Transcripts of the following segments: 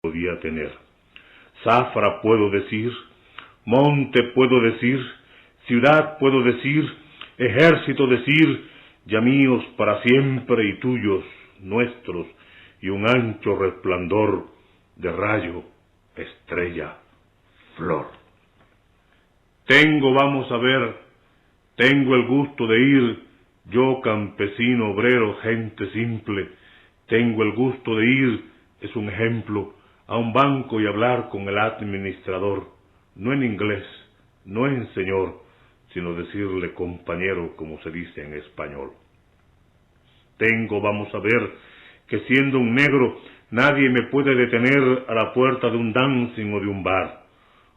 podía tener. Zafra puedo decir, monte puedo decir, ciudad puedo decir, ejército decir, ya míos para siempre y tuyos, nuestros, y un ancho resplandor de rayo, estrella, flor. Tengo, vamos a ver, tengo el gusto de ir, yo campesino, obrero, gente simple, tengo el gusto de ir, es un ejemplo, a un banco y hablar con el administrador, no en inglés, no en señor, sino decirle compañero como se dice en español. Tengo, vamos a ver, que siendo un negro, nadie me puede detener a la puerta de un dancing o de un bar,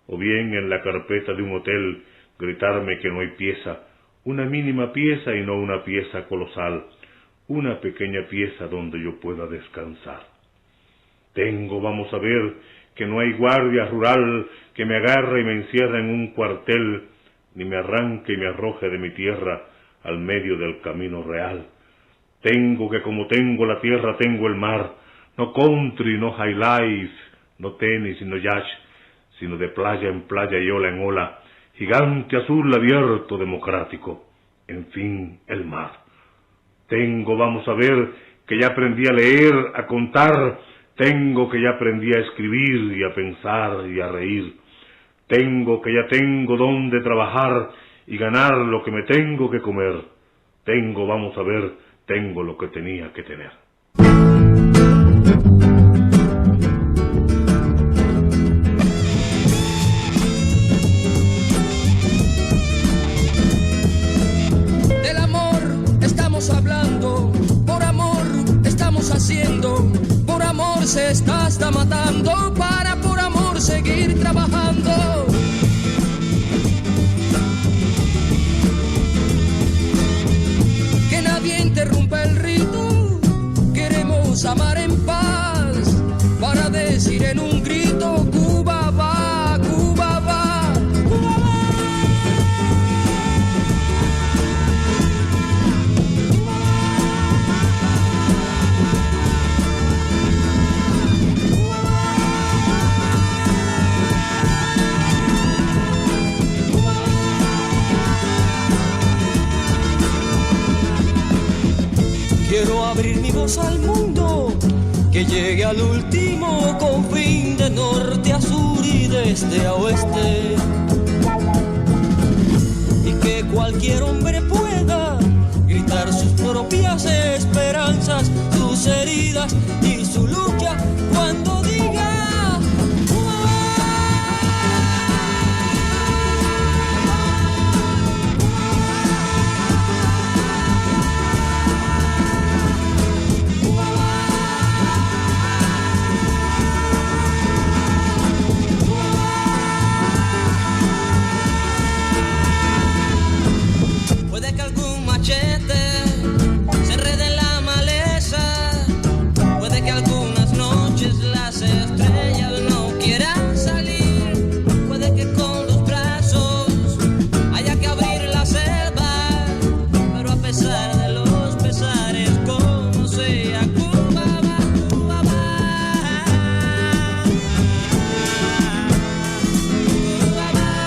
o bien en la carpeta de un hotel gritarme que no hay pieza, una mínima pieza y no una pieza colosal, una pequeña pieza donde yo pueda descansar. Tengo, vamos a ver, que no hay guardia rural que me agarre y me encierre en un cuartel, ni me arranque y me arroje de mi tierra al medio del camino real. Tengo que como tengo la tierra, tengo el mar, no country, no high life, no tenis, no yacht, sino de playa en playa y ola en ola, gigante azul abierto democrático, en fin, el mar. Tengo, vamos a ver, que ya aprendí a leer, a contar, tengo que ya aprendí a escribir y a pensar y a reír. Tengo que ya tengo dónde trabajar y ganar lo que me tengo que comer. Tengo, vamos a ver, tengo lo que tenía que tener. Del amor estamos hablando, por amor estamos haciendo, por amor se está hasta matando, para por amor seguir trabajando. Que nadie interrumpa el rito, queremos amar en paz, para decir en un grito, Cuba va, Cuba va, Cuba va. Quiero abrir mi voz al mundo, que llegue al último confín, de norte a sur y de este a oeste, y que cualquier hombre pueda gritar sus propias esperanzas, sus heridas y su lucha cuando diga se enrede en la maleza, puede que algunas noches las estrellas no quieran salir, puede que con los brazos haya que abrir la selva, pero a pesar de los pesares, como sea, Cuba va, Cuba va, Cuba va.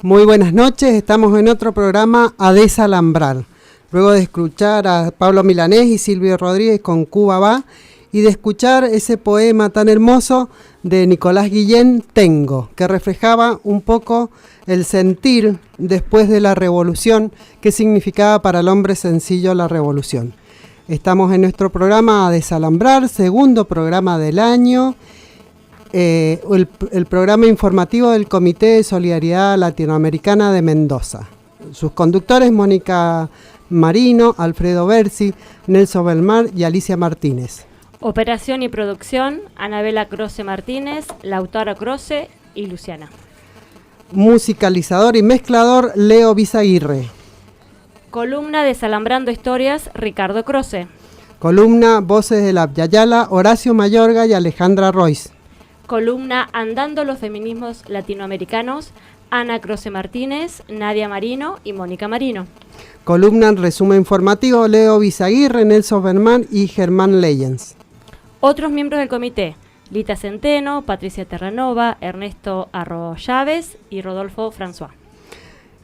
Muy buenas noches, estamos en otro programa a Desalambrar. Luego de escuchar a Pablo Milanés y Silvio Rodríguez con Cuba va, y de escuchar ese poema tan hermoso de Nicolás Guillén, Tengo, que reflejaba un poco el sentir después de la revolución, qué significaba para el hombre sencillo la revolución. Estamos en nuestro programa A Desalambrar, segundo programa del año, el programa informativo del Comité de Solidaridad Latinoamericana de Mendoza. Sus conductores: Mónica Marino, Alfredo Berzi, Nelson Belmar y Alicia Martínez. Operación y producción: Anabela Croce Martínez, Lautaro Croce y Luciana. Musicalizador y mezclador: Leo Bizaguirre. Columna Desalambrando Historias: Ricardo Croce. Columna Voces de la Yayala: Horacio Mayorga y Alejandra Royce. Columna Andando los Feminismos Latinoamericanos: Ana Croce Martínez, Nadia Marino y Mónica Marino. Columna en resumen informativo: Leo Bizaguirre, Nelson Berman y Germán Leyens. Otros miembros del comité: Lita Centeno, Patricia Terranova, Ernesto Arro Llaves y Rodolfo François.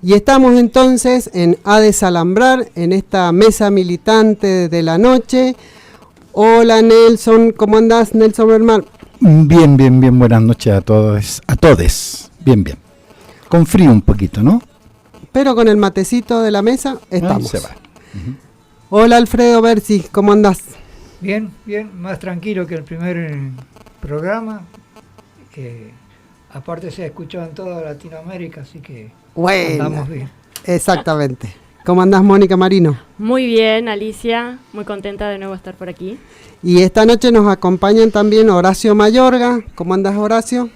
Y estamos entonces en A Desalambrar, en esta mesa militante de la noche. Hola Nelson, ¿cómo andás, Nelson Berman? Bien, buenas noches a todos, a todes. Bien. Con frío un poquito, ¿no? Pero con el matecito de la mesa estamos. Se va. Uh-huh. Hola Alfredo Berzi, ¿cómo andás? Bien, más tranquilo que el primer programa. Aparte se ha escuchado en toda Latinoamérica, así que andamos bien. Exactamente. ¿Cómo andás, Mónica Marino? Muy bien, Alicia, muy contenta de nuevo estar por aquí. Y esta noche nos acompañan también Horacio Mayorga. ¿Cómo andás, Horacio?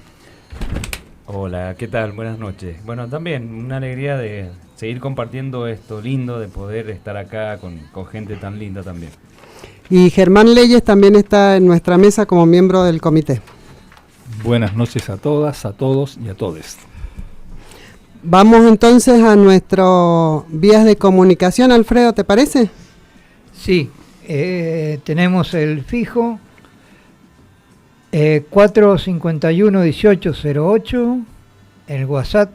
Hola, ¿qué tal? Buenas noches. Bueno, también una alegría de seguir compartiendo esto lindo, de poder estar acá con gente tan linda también. Y Germán Leyes también está en nuestra mesa como miembro del comité. Buenas noches a todas, a todos y a todes. Vamos entonces a nuestras vías de comunicación, Alfredo, ¿te parece? Sí, tenemos el fijo 451-1808, el WhatsApp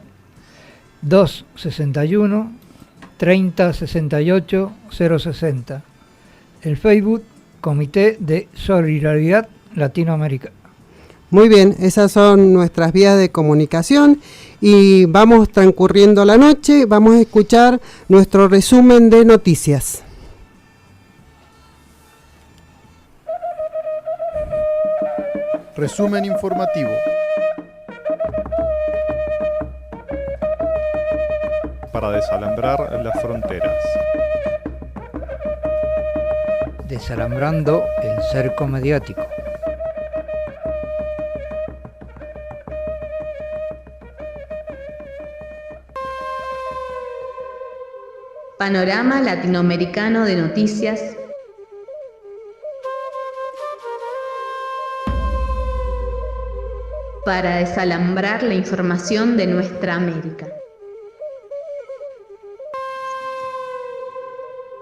261-3068-060, el Facebook Comité de Solidaridad Latinoamericana. Muy bien, esas son nuestras vías de comunicación y vamos transcurriendo la noche, vamos a escuchar nuestro resumen de noticias. Resumen informativo. Para desalambrar las fronteras. Desalambrando el cerco mediático. Panorama Latinoamericano de Noticias. Para desalambrar la información de nuestra América.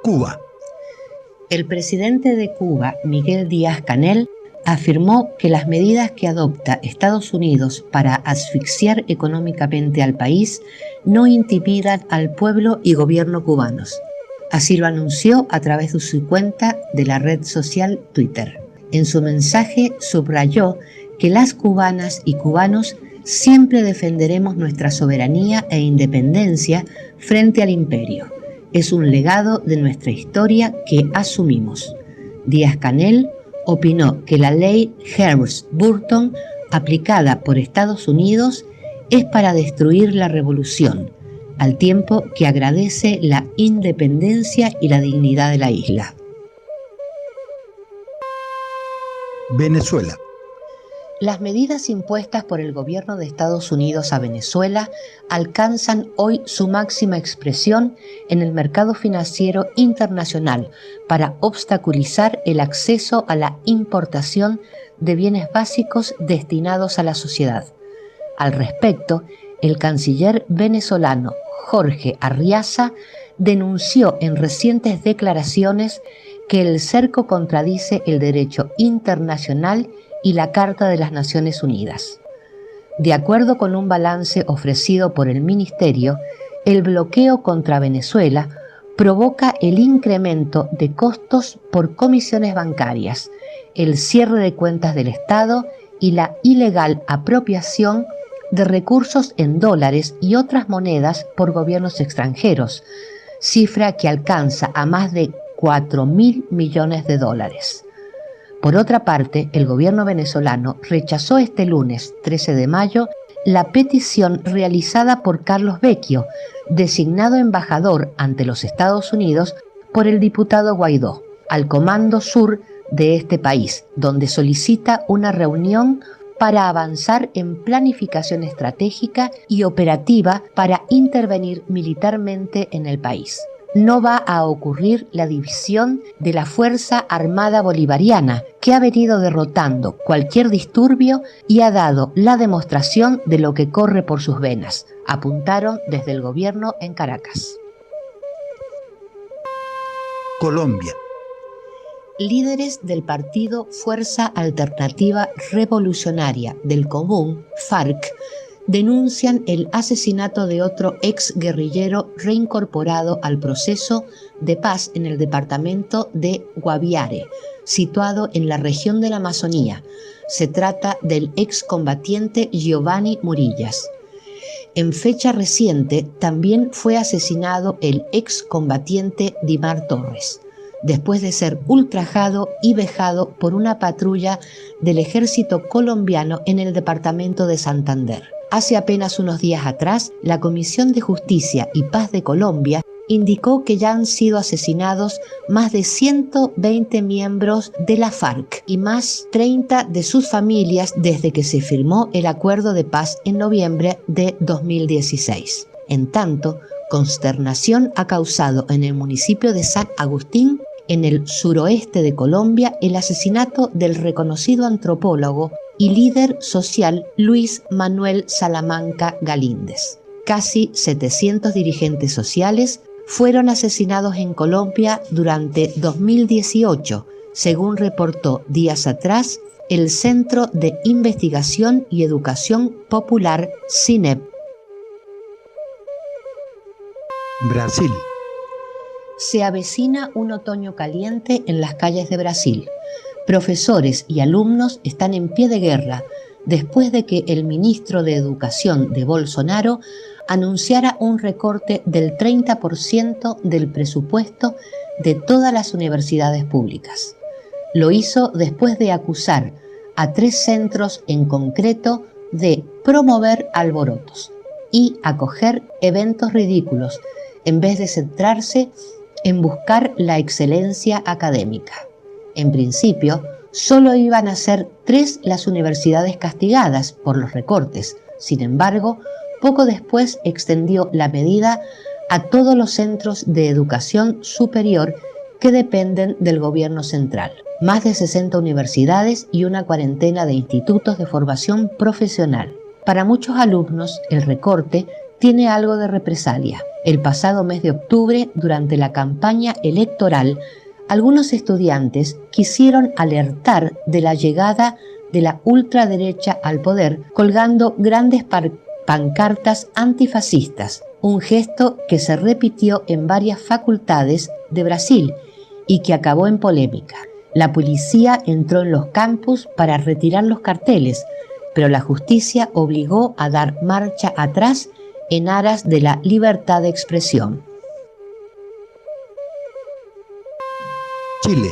Cuba. El presidente de Cuba, Miguel Díaz-Canel, afirmó que las medidas que adopta Estados Unidos para asfixiar económicamente al país no intimidan al pueblo y gobierno cubanos. Así lo anunció a través de su cuenta de la red social Twitter. En su mensaje subrayó que las cubanas y cubanos siempre defenderemos nuestra soberanía e independencia frente al imperio. Es un legado de nuestra historia que asumimos. Díaz-Canel opinó que la ley Helms-Burton, aplicada por Estados Unidos, es para destruir la revolución, al tiempo que agradece la independencia y la dignidad de la isla. Venezuela. Las medidas impuestas por el gobierno de Estados Unidos a Venezuela alcanzan hoy su máxima expresión en el mercado financiero internacional para obstaculizar el acceso a la importación de bienes básicos destinados a la sociedad. Al respecto, el canciller venezolano Jorge Arriaza denunció en recientes declaraciones que el cerco contradice el derecho internacional y la Carta de las Naciones Unidas. De acuerdo con un balance ofrecido por el Ministerio, el bloqueo contra Venezuela provoca el incremento de costos por comisiones bancarias, el cierre de cuentas del Estado y la ilegal apropiación de recursos en dólares y otras monedas por gobiernos extranjeros, cifra que alcanza a más de 4.000 millones de dólares. Por otra parte, el gobierno venezolano rechazó este lunes, 13 de mayo, la petición realizada por Carlos Vecchio, designado embajador ante los Estados Unidos por el diputado Guaidó, al Comando Sur de este país, donde solicita una reunión para avanzar en planificación estratégica y operativa para intervenir militarmente en el país. No va a ocurrir la división de la Fuerza Armada Bolivariana, que ha venido derrotando cualquier disturbio y ha dado la demostración de lo que corre por sus venas, apuntaron desde el gobierno en Caracas. Colombia. Líderes del partido Fuerza Alternativa Revolucionaria del Común, FARC, denuncian el asesinato de otro ex guerrillero reincorporado al proceso de paz en el departamento de Guaviare, situado en la región de la Amazonía. Se trata del excombatiente Giovanni Murillas. En fecha reciente también fue asesinado el excombatiente Dimar Torres, después de ser ultrajado y vejado por una patrulla del ejército colombiano en el departamento de Santander. Hace apenas unos días atrás, la Comisión de Justicia y Paz de Colombia indicó que ya han sido asesinados más de 120 miembros de la FARC y más 30 de sus familias desde que se firmó el acuerdo de paz en noviembre de 2016. En tanto, consternación ha causado en el municipio de San Agustín, en el suroeste de Colombia, el asesinato del reconocido antropólogo y líder social Luis Manuel Salamanca Galíndez. Casi 700 dirigentes sociales fueron asesinados en Colombia durante 2018, según reportó días atrás el Centro de Investigación y Educación Popular CINEP. Brasil. Se avecina un otoño caliente en las calles de Brasil. Profesores y alumnos están en pie de guerra después de que el ministro de Educación de Bolsonaro anunciara un recorte del 30% del presupuesto de todas las universidades públicas. Lo hizo después de acusar a 3 centros en concreto de promover alborotos y acoger eventos ridículos en vez de centrarse en buscar la excelencia académica. En principio, solo iban a ser 3 las universidades castigadas por los recortes. Sin embargo, poco después extendió la medida a todos los centros de educación superior que dependen del gobierno central. Más de 60 universidades y una cuarentena de institutos de formación profesional. Para muchos alumnos, el recorte tiene algo de represalia. El pasado mes de octubre, durante la campaña electoral, algunos estudiantes quisieron alertar de la llegada de la ultraderecha al poder colgando grandes pancartas antifascistas, un gesto que se repitió en varias facultades de Brasil y que acabó en polémica. La policía entró en los campus para retirar los carteles, pero la justicia obligó a dar marcha atrás en aras de la libertad de expresión. Chile.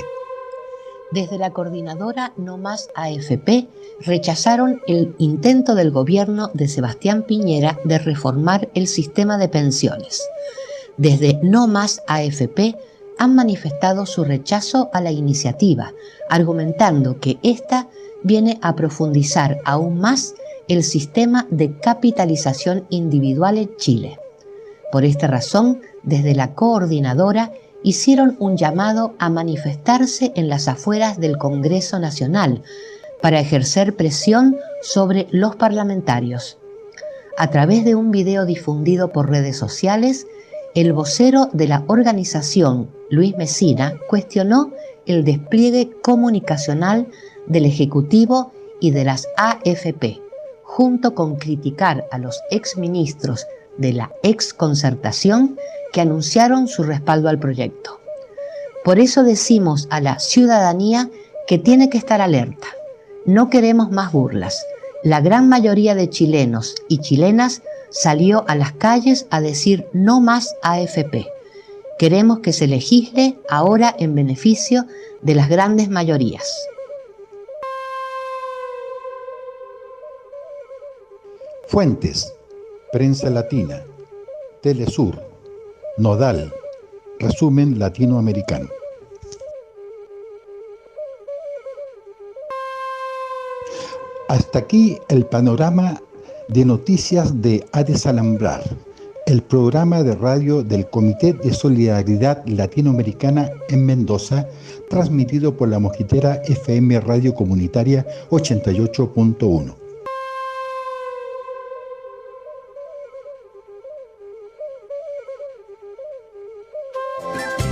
Desde la coordinadora No Más AFP rechazaron el intento del gobierno de Sebastián Piñera de reformar el sistema de pensiones. Desde No Más AFP han manifestado su rechazo a la iniciativa, argumentando que esta viene a profundizar aún más el sistema de capitalización individual en Chile. Por esta razón, desde la coordinadora hicieron un llamado a manifestarse en las afueras del Congreso Nacional para ejercer presión sobre los parlamentarios. A través de un video difundido por redes sociales, el vocero de la organización, Luis Messina, cuestionó el despliegue comunicacional del Ejecutivo y de las AFP, junto con criticar a los exministros de la exconcertación que anunciaron su respaldo al proyecto. Por eso decimos a la ciudadanía que tiene que estar alerta. No queremos más burlas. La gran mayoría de chilenos y chilenas salió a las calles a decir no más AFP. Queremos que se legisle ahora en beneficio de las grandes mayorías. Fuentes: Prensa Latina, Telesur, Nodal, Resumen Latinoamericano. Hasta aquí el panorama de noticias de A Desalambrar, el programa de radio del Comité de Solidaridad Latinoamericana en Mendoza, transmitido por la Mosquitera FM Radio Comunitaria 88.1.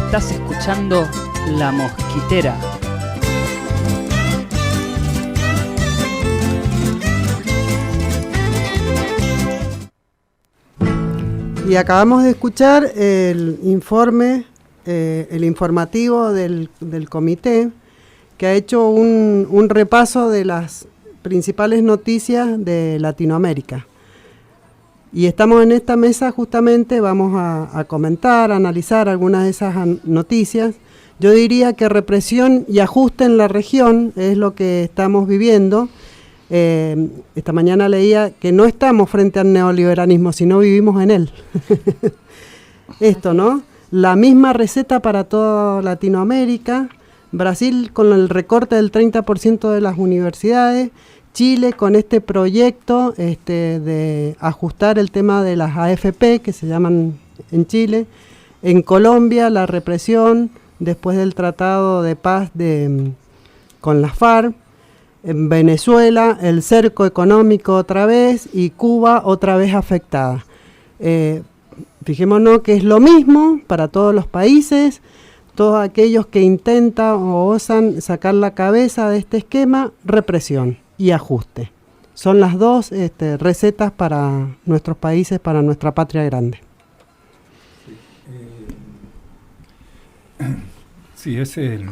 Estás escuchando La Mosquitera. Y acabamos de escuchar el informe, el informativo del comité, que ha hecho un repaso de las principales noticias de Latinoamérica. Y estamos en esta mesa justamente, vamos a comentar, a analizar algunas de esas noticias. Yo diría que represión y ajuste en la región es lo que estamos viviendo. Esta mañana leía que no estamos frente al neoliberalismo, sino vivimos en él. Esto, ¿no? La misma receta para toda Latinoamérica. Brasil con el recorte del 30% de las universidades. Chile con este proyecto de ajustar el tema de las AFP, que se llaman en Chile. En Colombia, la represión después del tratado de paz con las FARC. En Venezuela, el cerco económico otra vez y Cuba otra vez afectada. Fijémonos que es lo mismo para todos los países, todos aquellos que intentan o osan sacar la cabeza de este esquema, represión y ajuste. Son las dos recetas para nuestros países, para nuestra patria grande. Sí, ese es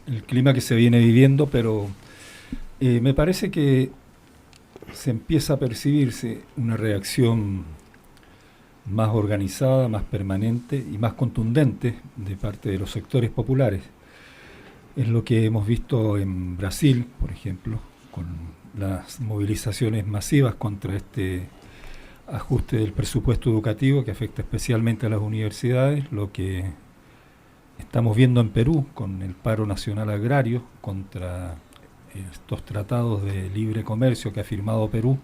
el clima que se viene viviendo, pero me parece que se empieza a percibirse una reacción más organizada, más permanente y más contundente de parte de los sectores populares. Es lo que hemos visto en Brasil, por ejemplo, con las movilizaciones masivas contra este ajuste del presupuesto educativo que afecta especialmente a las universidades, lo que estamos viendo en Perú con el paro nacional agrario contra estos tratados de libre comercio que ha firmado Perú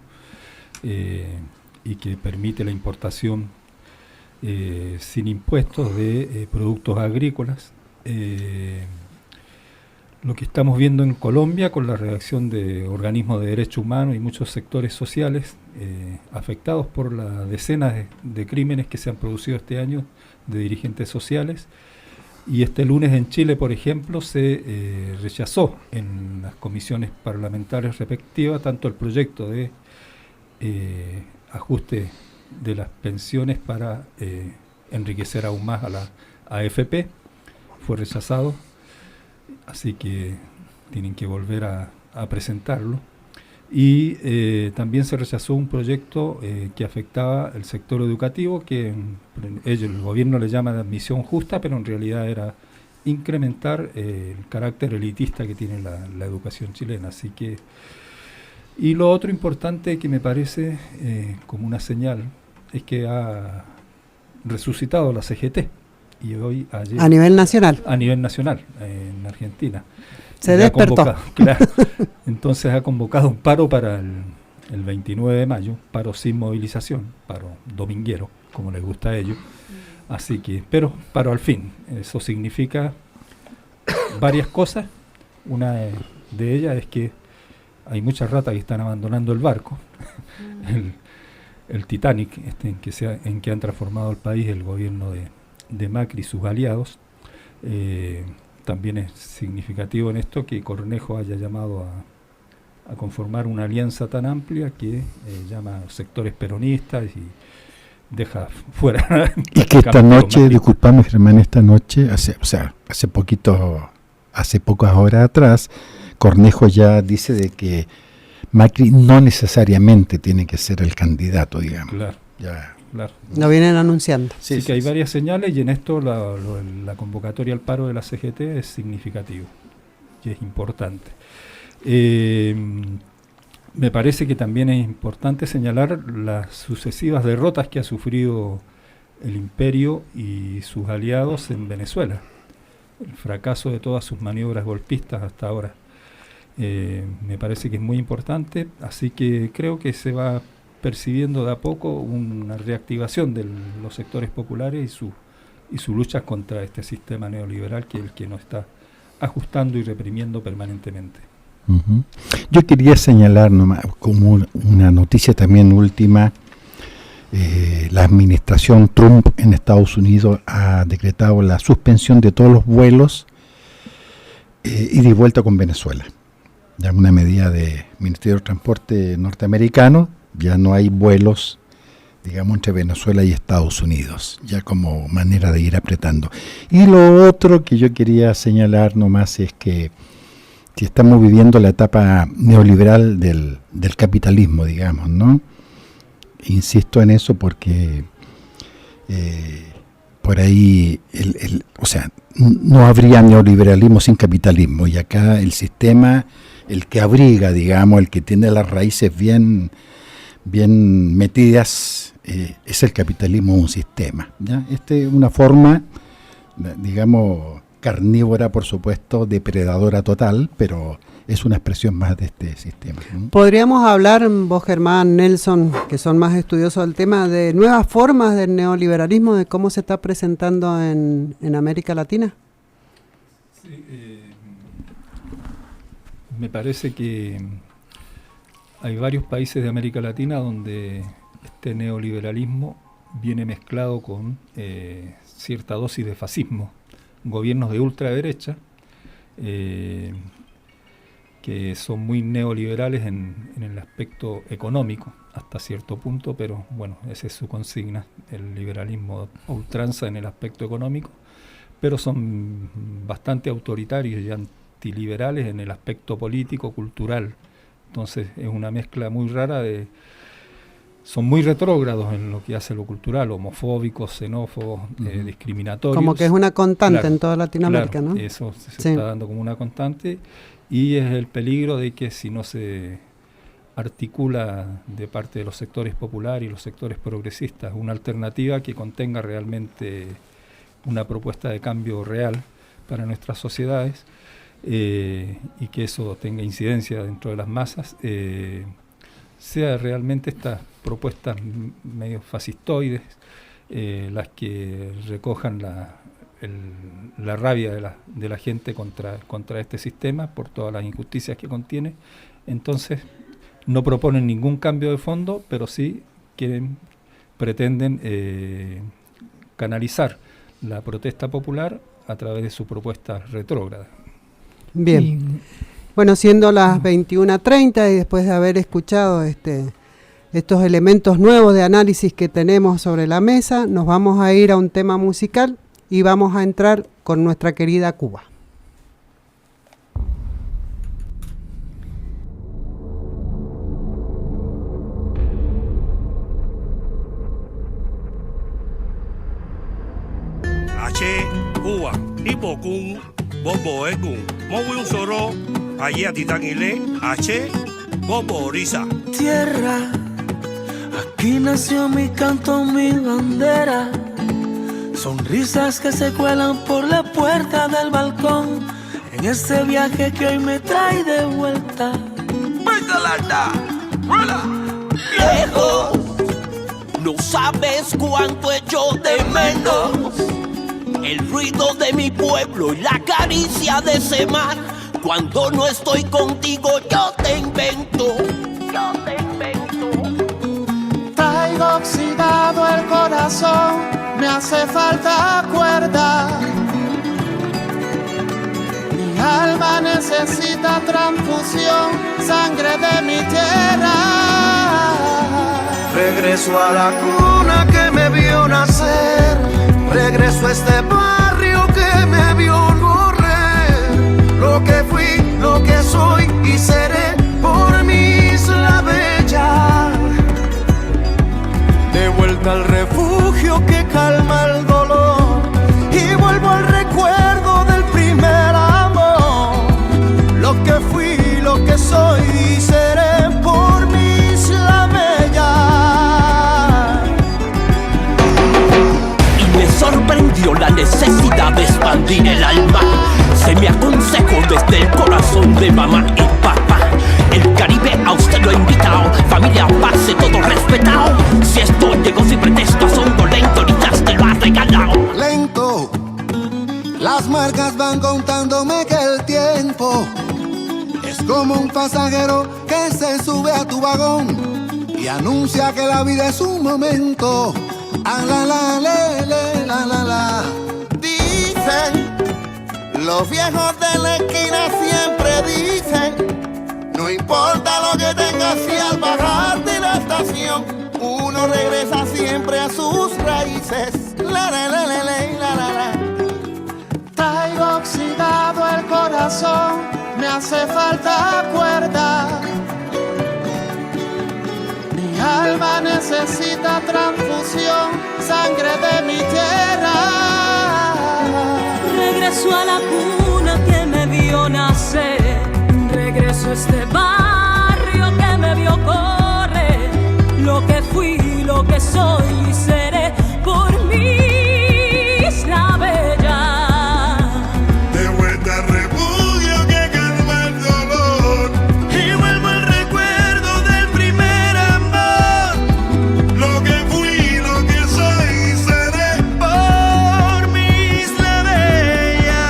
y que permite la importación sin impuestos de productos agrícolas. Lo que estamos viendo en Colombia con la reacción de organismos de derechos humanos y muchos sectores sociales afectados por las decenas de crímenes que se han producido este año de dirigentes sociales. Y este lunes en Chile, por ejemplo, se rechazó en las comisiones parlamentarias respectivas tanto el proyecto de ajuste de las pensiones para enriquecer aún más a la AFP, fue rechazado, así que tienen que volver a presentarlo. Y también se rechazó un proyecto que afectaba el sector educativo, que el gobierno le llama de admisión justa, pero en realidad era incrementar el carácter elitista que tiene la educación chilena. Así que, y lo otro importante que me parece como una señal es que ha resucitado la CGT y ayer, a nivel nacional en Argentina. Se despertó. Claro. Entonces ha convocado un paro para el 29 de mayo, paro sin movilización, paro dominguero, como les gusta a ellos. Así que, pero paro al fin. Eso significa varias cosas. Una de ellas es que hay muchas ratas que están abandonando el barco. El Titanic, en que han transformado el país el gobierno de Macri y sus aliados. También es significativo en esto que Cornejo haya llamado a conformar una alianza tan amplia que llama a los sectores peronistas y deja fuera. Y que esta noche, disculpame Germán, esta noche, hace pocas horas atrás, Cornejo ya dice de que Macri no necesariamente tiene que ser el candidato, digamos. Claro. Ya. Claro. Lo vienen anunciando. Sí, que hay varias señales y en esto la convocatoria al paro de la CGT es significativo y es importante. Me parece que también es importante señalar las sucesivas derrotas que ha sufrido el imperio y sus aliados en Venezuela. El fracaso de todas sus maniobras golpistas hasta ahora. Me parece que es muy importante, así que creo que se va percibiendo de a poco una reactivación de los sectores populares y su lucha contra este sistema neoliberal que es el que nos está ajustando y reprimiendo permanentemente. Uh-huh. Yo quería señalar nomás, como una noticia también última, la administración Trump en Estados Unidos ha decretado la suspensión de todos los vuelos ida y vuelta con Venezuela. Ya una medida del Ministerio de Transporte norteamericano. Ya no hay vuelos, digamos, entre Venezuela y Estados Unidos, ya como manera de ir apretando. Y lo otro que yo quería señalar nomás es que si estamos viviendo la etapa neoliberal del capitalismo, digamos, ¿no? Insisto en eso porque por ahí, o sea, no habría neoliberalismo sin capitalismo, y acá el sistema, el que abriga, digamos, el que tiene las raíces bien metidas, es el capitalismo, un sistema, ¿ya? Es una forma, digamos, carnívora, por supuesto, depredadora total, pero es una expresión más de este sistema, ¿no? ¿Podríamos hablar, vos, Germán, Nelson, que son más estudiosos del tema, de nuevas formas del neoliberalismo, de cómo se está presentando en América Latina? Sí, me parece que hay varios países de América Latina donde este neoliberalismo viene mezclado con cierta dosis de fascismo. Gobiernos de ultraderecha que son muy neoliberales en el aspecto económico hasta cierto punto, pero bueno, esa es su consigna, el liberalismo a ultranza en el aspecto económico, pero son bastante autoritarios y antiliberales en el aspecto político, cultural. Entonces es una mezcla muy rara son muy retrógrados en lo que hace lo cultural, homofóbicos, xenófobos, discriminatorios. Como que es una constante en toda Latinoamérica, claro, ¿no? Eso se está dando como una constante, y es el peligro de que si no se articula de parte de los sectores populares y los sectores progresistas una alternativa que contenga realmente una propuesta de cambio real para nuestras sociedades, y que eso tenga incidencia dentro de las masas, sea realmente estas propuestas medio fascistoides las que recojan la rabia de la gente contra este sistema por todas las injusticias que contiene. Entonces no proponen ningún cambio de fondo, pero sí pretenden canalizar la protesta popular a través de su propuesta retrógrada. Bien. Bueno, siendo las 21:30 y después de haber escuchado estos elementos nuevos de análisis que tenemos sobre la mesa, nos vamos a ir a un tema musical y vamos a entrar con nuestra querida Cuba. Cuba, Hipocún, Bobo Ecun, Mowi un Soro, allí a Titanile, H, Bobo Orisa. Tierra, aquí nació mi canto, mi bandera. Sonrisas que se cuelan por la puerta del balcón. En este viaje que hoy me trae de vuelta. Lejos, no sabes cuánto echo de menos el ruido de mi pueblo y la caricia de ese mar. Cuando no estoy contigo yo te invento. Traigo oxidado el corazón, me hace falta cuerda. Mi alma necesita transfusión, sangre de mi tierra. Regreso a la cuna que me vio nacer. Regreso a este barrio que me vio correr. Lo que fui, lo que soy y seré por mis Las marcas van contándome que el tiempo es como un pasajero que se sube a tu vagón y anuncia que la vida es un momento. Ah, la, la, le, le, la, la, la. Dicen, los viejos de la esquina siempre dicen, no importa lo que tengas si al bajar de la estación uno regresa siempre a sus raíces. La, la, la, la, la, la, la, la. Traigo oxidado el corazón, me hace falta cuerda. Mi alma necesita transfusión, sangre de mi tierra. Regreso a la cuna que me vio nacer, regreso a este barrio que me vio correr. Lo que fui, lo que soy y seré por mi isla bella. De vuelta al refugio que calma el dolor y vuelvo el recuerdo del primer amor. Lo que fui, lo que soy y seré por mi isla bella.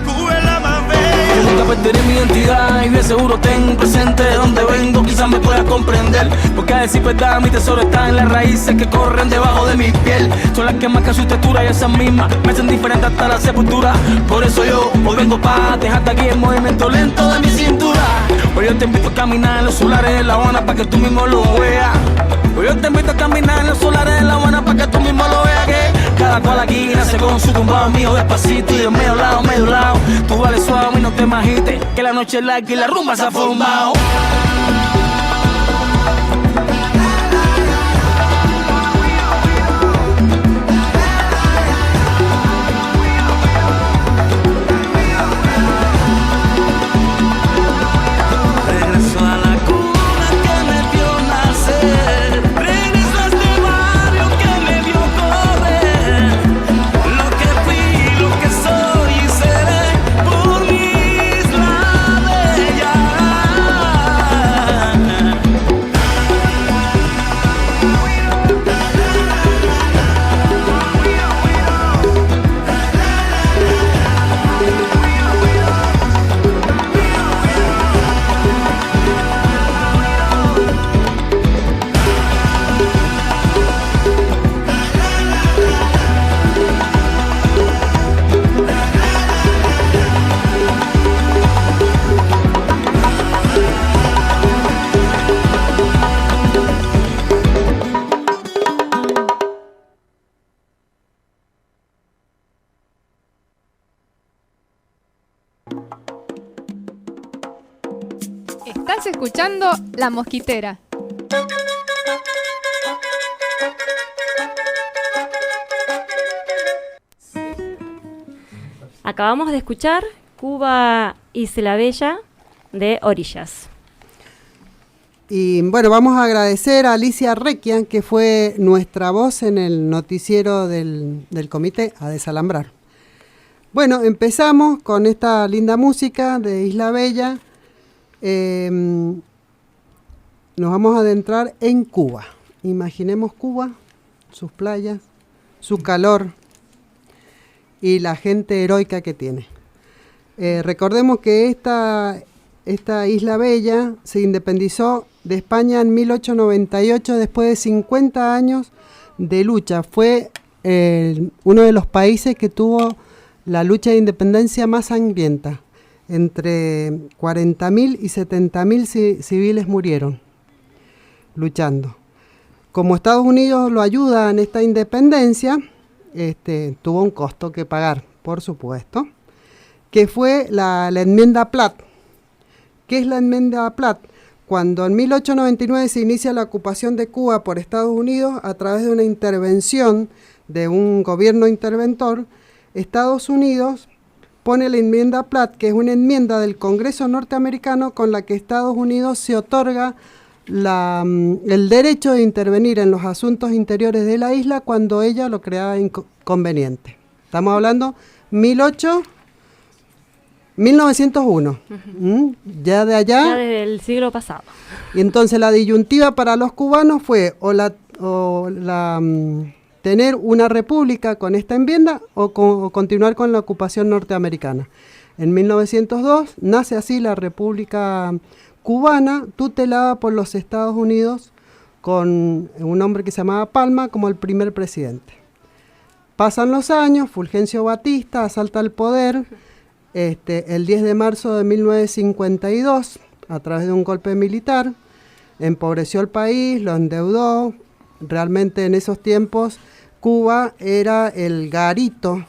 Cuba es la más bella. Yo nunca perderé mi identidad y de seguro tengo un presente de donde vengo, quizás me puedas comprender. Porque a decir verdad, mi tesoro está en las raíces que corren debajo de mi piel. Son las que marcan su textura y esas mismas me hacen diferente hasta la sepultura. Por eso yo hoy vengo pa' dejarte aquí el movimiento lento de mi cintura. Hoy yo te invito a caminar en los solares de La Habana pa' que tú mismo lo veas. Hoy yo te invito a caminar en los solares de La Habana pa' que tú mismo lo veas. Que cada cual aquí nace con su tumbado mío despacito y de medio lado. Tú vales suave y no te agites, que la noche es larga y la rumba se ha formado. Estás escuchando La Mosquitera. Acabamos de escuchar Cuba Isla Bella de Orillas. Y bueno, vamos a agradecer a Alicia Requian, que fue nuestra voz en el noticiero del comité a desalambrar. Bueno, empezamos con esta linda música de Isla Bella. Nos vamos a adentrar en Cuba. Imaginemos Cuba, sus playas, su calor y la gente heroica que tiene. Recordemos que esta Isla Bella se independizó de España en 1898 después de 50 años de lucha. Fue uno de los países que tuvo la lucha de independencia más sangrienta. Entre 40.000 y 70.000 civiles murieron luchando. Como Estados Unidos lo ayuda en esta independencia, tuvo un costo que pagar, por supuesto, que fue la enmienda Platt. ¿Qué es la enmienda Platt? Cuando en 1899 se inicia la ocupación de Cuba por Estados Unidos a través de una intervención de un gobierno interventor, Estados Unidos pone la enmienda Platt, que es una enmienda del Congreso norteamericano con la que Estados Unidos se otorga el derecho de intervenir en los asuntos interiores de la isla cuando ella lo crea conveniente. Estamos hablando 1901, ya de allá. Ya desde el siglo pasado. Y entonces la disyuntiva para los cubanos fue o la tener una república con esta enmienda o continuar con la ocupación norteamericana. En 1902 nace así la República Cubana, tutelada por los Estados Unidos, con un hombre que se llamaba Palma como el primer presidente. Pasan los años, Fulgencio Batista asalta el poder el 10 de marzo de 1952 a través de un golpe militar, empobreció el país, lo endeudó. Realmente en esos tiempos Cuba era el garito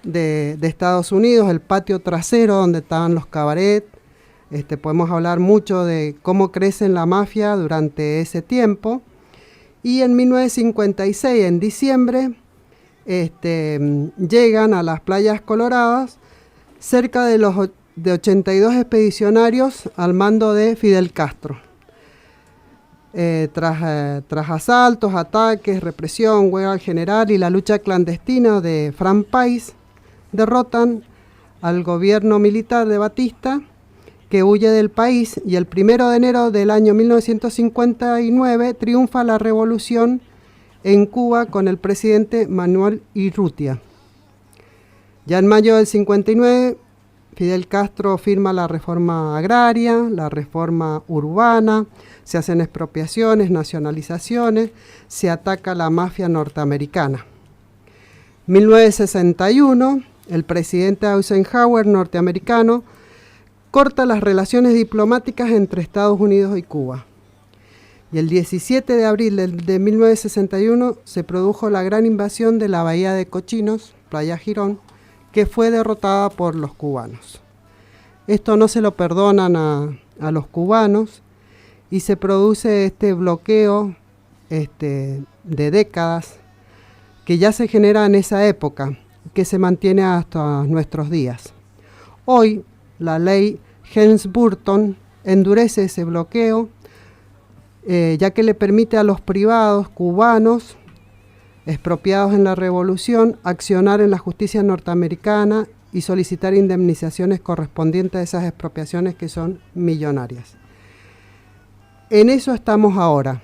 de Estados Unidos, el patio trasero donde estaban los cabarets. Podemos hablar mucho de cómo crece la mafia durante ese tiempo. Y en 1956, en diciembre, llegan a las Playas Coloradas cerca de 82 expedicionarios al mando de Fidel Castro. Tras asaltos, ataques, represión, huelga general y la lucha clandestina de Frank Pais, derrotan al gobierno militar de Batista, que huye del país, y el 1 de enero del año 1959 triunfa la revolución en Cuba con el presidente Manuel Urrutia. Ya en mayo del 59, Fidel Castro firma la reforma agraria, la reforma urbana, se hacen expropiaciones, nacionalizaciones, se ataca la mafia norteamericana. 1961, el presidente Eisenhower, norteamericano, corta las relaciones diplomáticas entre Estados Unidos y Cuba. Y el 17 de abril de 1961 se produjo la gran invasión de la Bahía de Cochinos, Playa Girón, que fue derrotada por los cubanos. Esto no se lo perdonan a los cubanos y se produce este bloqueo de décadas que ya se genera en esa época, que se mantiene hasta nuestros días. Hoy, la ley Helms-Burton endurece ese bloqueo, ya que le permite a los privados cubanos expropiados en la revolución accionar en la justicia norteamericana y solicitar indemnizaciones correspondientes a esas expropiaciones que son millonarias. En eso estamos ahora,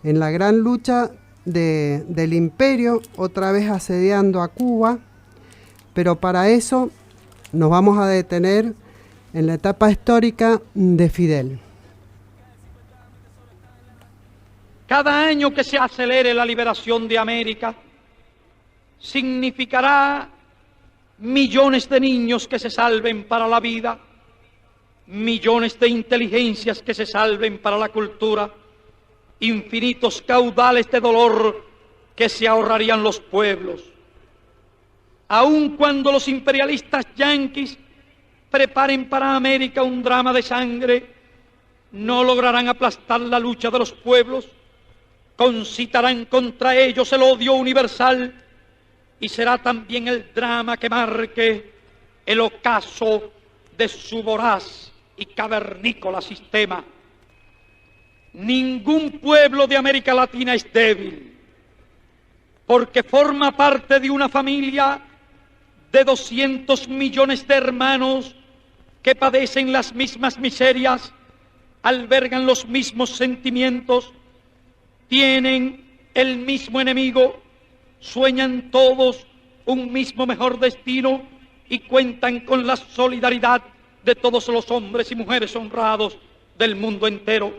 en la gran lucha del imperio, otra vez asediando a Cuba, pero para eso nos vamos a detener en la etapa histórica de Fidel. Cada año que se acelere la liberación de América significará millones de niños que se salven para la vida, millones de inteligencias que se salven para la cultura, infinitos caudales de dolor que se ahorrarían los pueblos. Aun cuando los imperialistas yanquis preparen para América un drama de sangre, no lograrán aplastar la lucha de los pueblos, concitarán contra ellos el odio universal y será también el drama que marque el ocaso de su voraz y cavernícola sistema. Ningún pueblo de América Latina es débil, porque forma parte de una familia de 200 millones de hermanos que padecen las mismas miserias, albergan los mismos sentimientos, tienen el mismo enemigo, sueñan todos un mismo mejor destino y cuentan con la solidaridad de todos los hombres y mujeres honrados del mundo entero.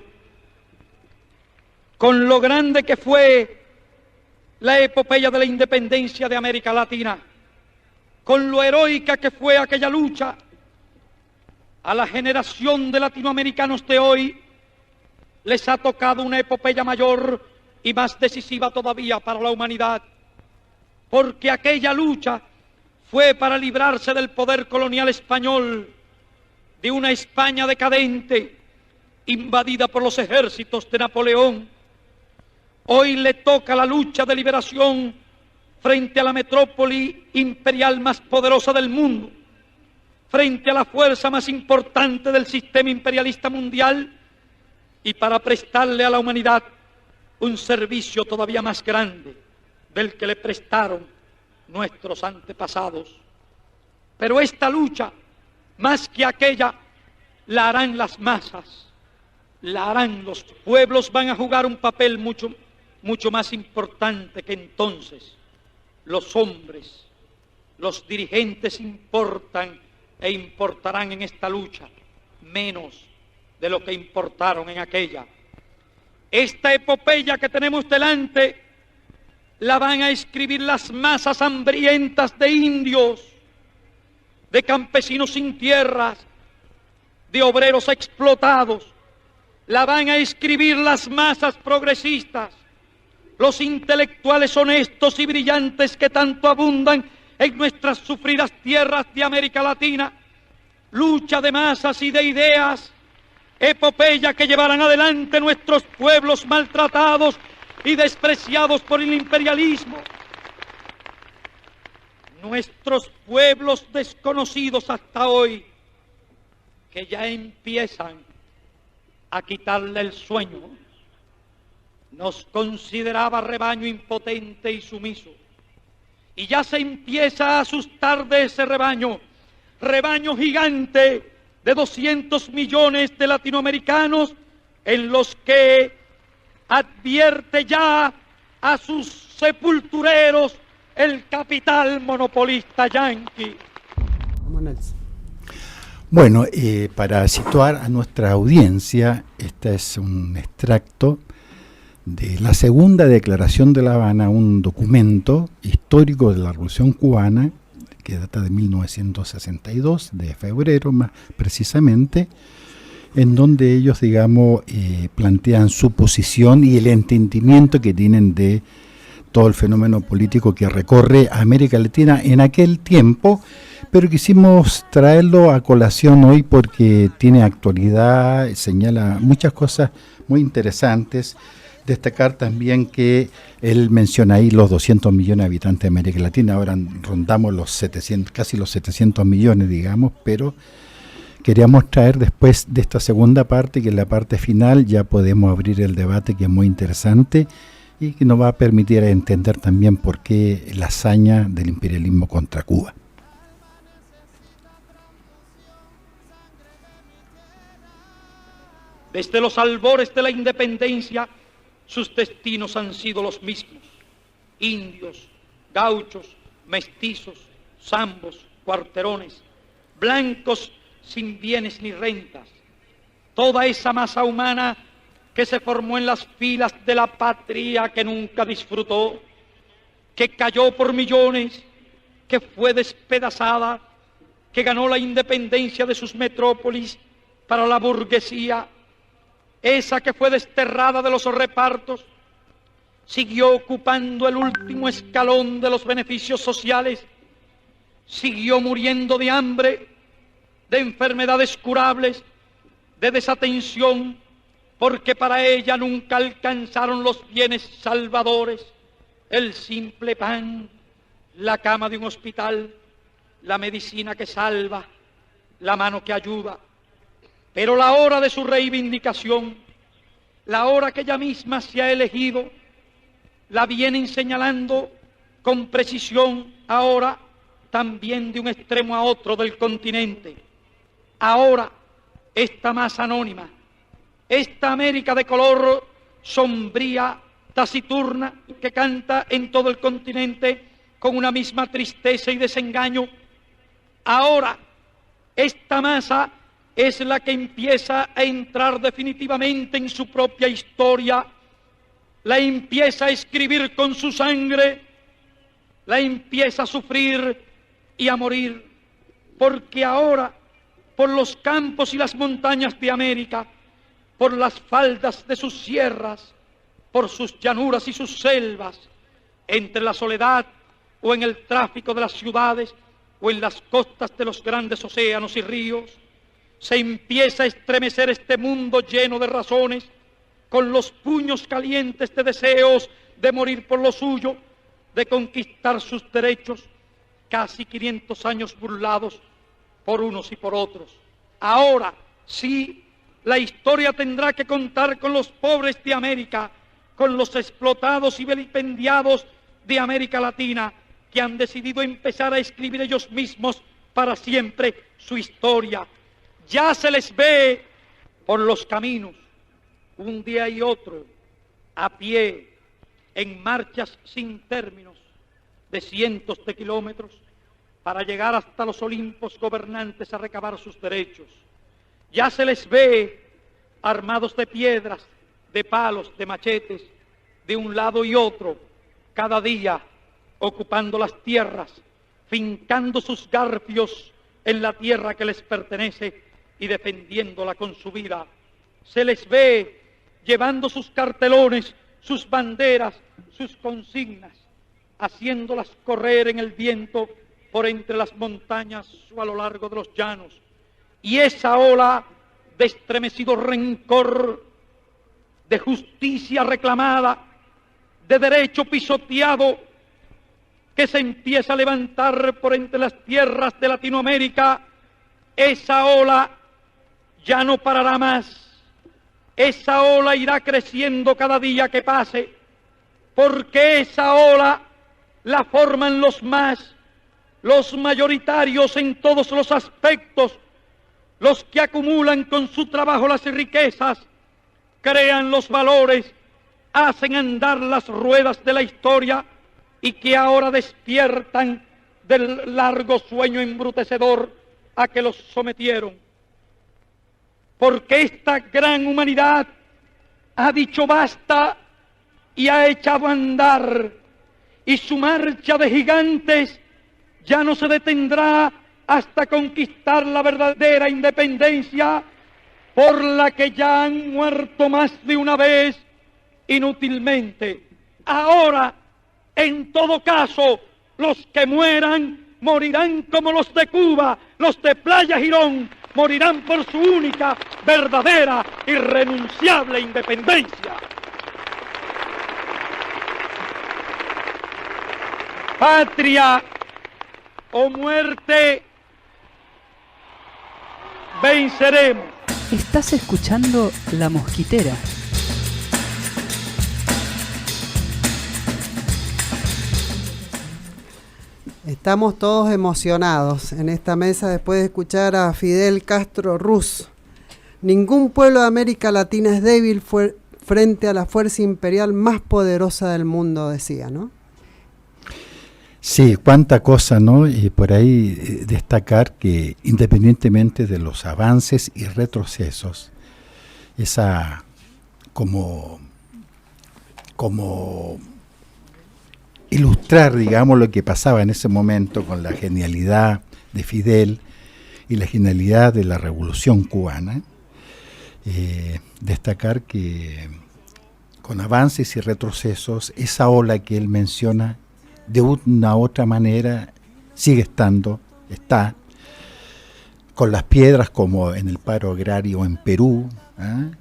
Con lo grande que fue la epopeya de la independencia de América Latina, con lo heroica que fue aquella lucha, a la generación de latinoamericanos de hoy les ha tocado una epopeya mayor y más decisiva todavía para la humanidad, porque aquella lucha fue para librarse del poder colonial español, de una España decadente, invadida por los ejércitos de Napoleón. Hoy le toca la lucha de liberación frente a la metrópoli imperial más poderosa del mundo, frente a la fuerza más importante del sistema imperialista mundial, y para prestarle a la humanidad un servicio todavía más grande del que le prestaron nuestros antepasados. Pero esta lucha, más que aquella, la harán las masas, la harán los pueblos, van a jugar un papel mucho mucho más importante que entonces. Los hombres, los dirigentes importan e importarán en esta lucha menos de lo que importaron en aquella. Esta epopeya que tenemos delante la van a escribir las masas hambrientas de indios, de campesinos sin tierras, de obreros explotados. La van a escribir las masas progresistas, los intelectuales honestos y brillantes que tanto abundan en nuestras sufridas tierras de América Latina. Lucha de masas y de ideas, epopeya que llevarán adelante nuestros pueblos maltratados y despreciados por el imperialismo. Nuestros pueblos desconocidos hasta hoy, que ya empiezan a quitarle el sueño. Nos consideraba rebaño impotente y sumiso. Y ya se empieza a asustar de ese rebaño, rebaño gigante de 200 millones de latinoamericanos, en los que advierte ya a sus sepultureros el capital monopolista yanqui. Bueno, para situar a nuestra audiencia, este es un extracto de la segunda declaración de La Habana, un documento histórico de la Revolución Cubana que data de 1962, de febrero más precisamente, en donde ellos, digamos, plantean su posición y el entendimiento que tienen de todo el fenómeno político que recorre América Latina en aquel tiempo, pero quisimos traerlo a colación hoy porque tiene actualidad, señala muchas cosas muy interesantes. Destacar también que él menciona ahí los 200 millones de habitantes de América Latina, ahora rondamos los 700, casi los 700 millones, digamos, pero queríamos traer después de esta segunda parte, que es la parte final, ya podemos abrir el debate, que es muy interesante y que nos va a permitir entender también por qué la hazaña del imperialismo contra Cuba. Desde los albores de la independencia, sus destinos han sido los mismos: indios, gauchos, mestizos, zambos, cuarterones, blancos sin bienes ni rentas. Toda esa masa humana que se formó en las filas de la patria que nunca disfrutó, que cayó por millones, que fue despedazada, que ganó la independencia de sus metrópolis para la burguesía, esa que fue desterrada de los repartos, siguió ocupando el último escalón de los beneficios sociales, siguió muriendo de hambre, de enfermedades curables, de desatención, porque para ella nunca alcanzaron los bienes salvadores, el simple pan, la cama de un hospital, la medicina que salva, la mano que ayuda. Pero la hora de su reivindicación, la hora que ella misma se ha elegido, la vienen señalando con precisión ahora también de un extremo a otro del continente. Ahora, esta masa anónima, esta América de color sombría, taciturna, que canta en todo el continente con una misma tristeza y desengaño, ahora esta masa es la que empieza a entrar definitivamente en su propia historia, la empieza a escribir con su sangre, la empieza a sufrir y a morir, porque ahora, por los campos y las montañas de América, por las faldas de sus sierras, por sus llanuras y sus selvas, entre la soledad o en el tráfico de las ciudades o en las costas de los grandes océanos y ríos, se empieza a estremecer este mundo lleno de razones, con los puños calientes de deseos de morir por lo suyo, de conquistar sus derechos, casi 500 años burlados por unos y por otros. Ahora sí, la historia tendrá que contar con los pobres de América, con los explotados y vilipendiados de América Latina, que han decidido empezar a escribir ellos mismos para siempre su historia. Ya se les ve por los caminos, un día y otro, a pie, en marchas sin términos de cientos de kilómetros para llegar hasta los Olimpos gobernantes a recabar sus derechos. Ya se les ve armados de piedras, de palos, de machetes, de un lado y otro, cada día ocupando las tierras, fincando sus garfios en la tierra que les pertenece y defendiéndola con su vida. Se les ve llevando sus cartelones, sus banderas, sus consignas, haciéndolas correr en el viento por entre las montañas o a lo largo de los llanos. Y esa ola de estremecido rencor, de justicia reclamada, de derecho pisoteado, que se empieza a levantar por entre las tierras de Latinoamérica, esa ola ya no parará más. Esa ola irá creciendo cada día que pase, porque esa ola la forman los mayoritarios en todos los aspectos, los que acumulan con su trabajo las riquezas, crean los valores, hacen andar las ruedas de la historia y que ahora despiertan del largo sueño embrutecedor a que los sometieron. Porque esta gran humanidad ha dicho basta y ha echado a andar, y su marcha de gigantes ya no se detendrá hasta conquistar la verdadera independencia, por la que ya han muerto más de una vez inútilmente. Ahora, en todo caso, los que mueran morirán como los de Cuba, los de Playa Girón, morirán por su única, verdadera, irrenunciable independencia. Patria o muerte, venceremos. Estás escuchando La Mosquitera. Estamos todos emocionados en esta mesa después de escuchar a Fidel Castro Ruz. Ningún pueblo de América Latina es débil frente a la fuerza imperial más poderosa del mundo, decía, ¿no? Sí, cuánta cosa, ¿no? Y por ahí destacar que independientemente de los avances y retrocesos, esa como ilustrar, digamos, lo que pasaba en ese momento con la genialidad de Fidel y la genialidad de la Revolución Cubana, destacar que con avances y retrocesos, esa ola que él menciona, de una u otra manera está, con las piedras como en el paro agrario en Perú,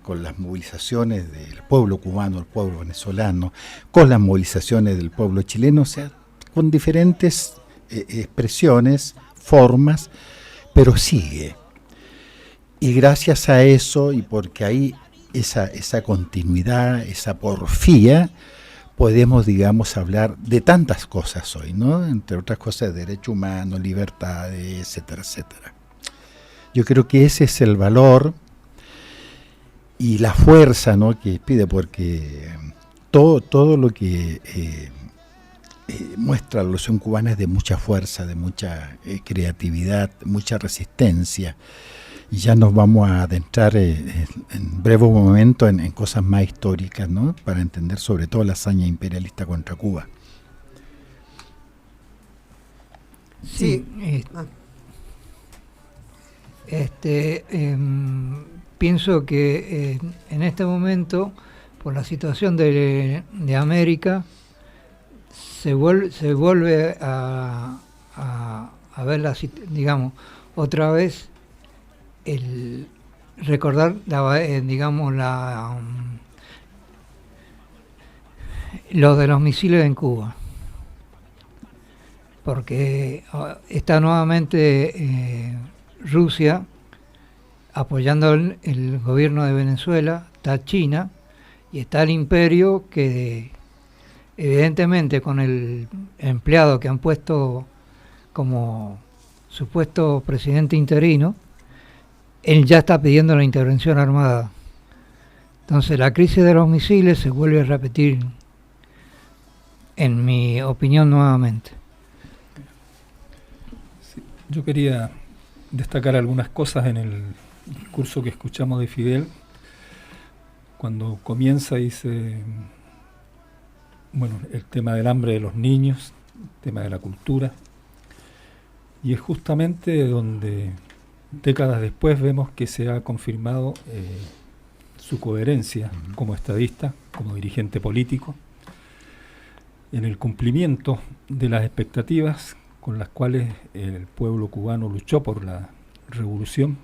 con las movilizaciones del pueblo cubano, el pueblo venezolano, con las movilizaciones del pueblo chileno, o sea, con diferentes expresiones, formas, pero sigue. Y gracias a eso, y porque hay esa continuidad, esa porfía, podemos, digamos, hablar de tantas cosas hoy, ¿no? Entre otras cosas, derechos humanos, libertades, etcétera, etcétera. Yo creo que ese es el valor y la fuerza, ¿no?, que pide, porque todo lo que muestra la Revolución Cubana es de mucha fuerza, de mucha creatividad, mucha resistencia. Y ya nos vamos a adentrar en breve momento en cosas más históricas, ¿no?, para entender sobre todo la hazaña imperialista contra Cuba. Sí, pienso que en este momento, por la situación de América, se vuelve a ver, digamos, otra vez el recordar lo de los misiles en Cuba, porque está nuevamente Rusia apoyando el gobierno de Venezuela, está China y está el imperio, que evidentemente con el empleado que han puesto como supuesto presidente interino, él ya está pidiendo la intervención armada. Entonces la crisis de los misiles se vuelve a repetir en mi opinión nuevamente. Sí, yo quería destacar algunas cosas en el discurso que escuchamos de Fidel. Cuando comienza dice, bueno, el tema del hambre de los niños, el tema de la cultura, y es justamente donde décadas después vemos que se ha confirmado su coherencia como estadista, como dirigente político, en el cumplimiento de las expectativas con las cuales el pueblo cubano luchó por la revolución.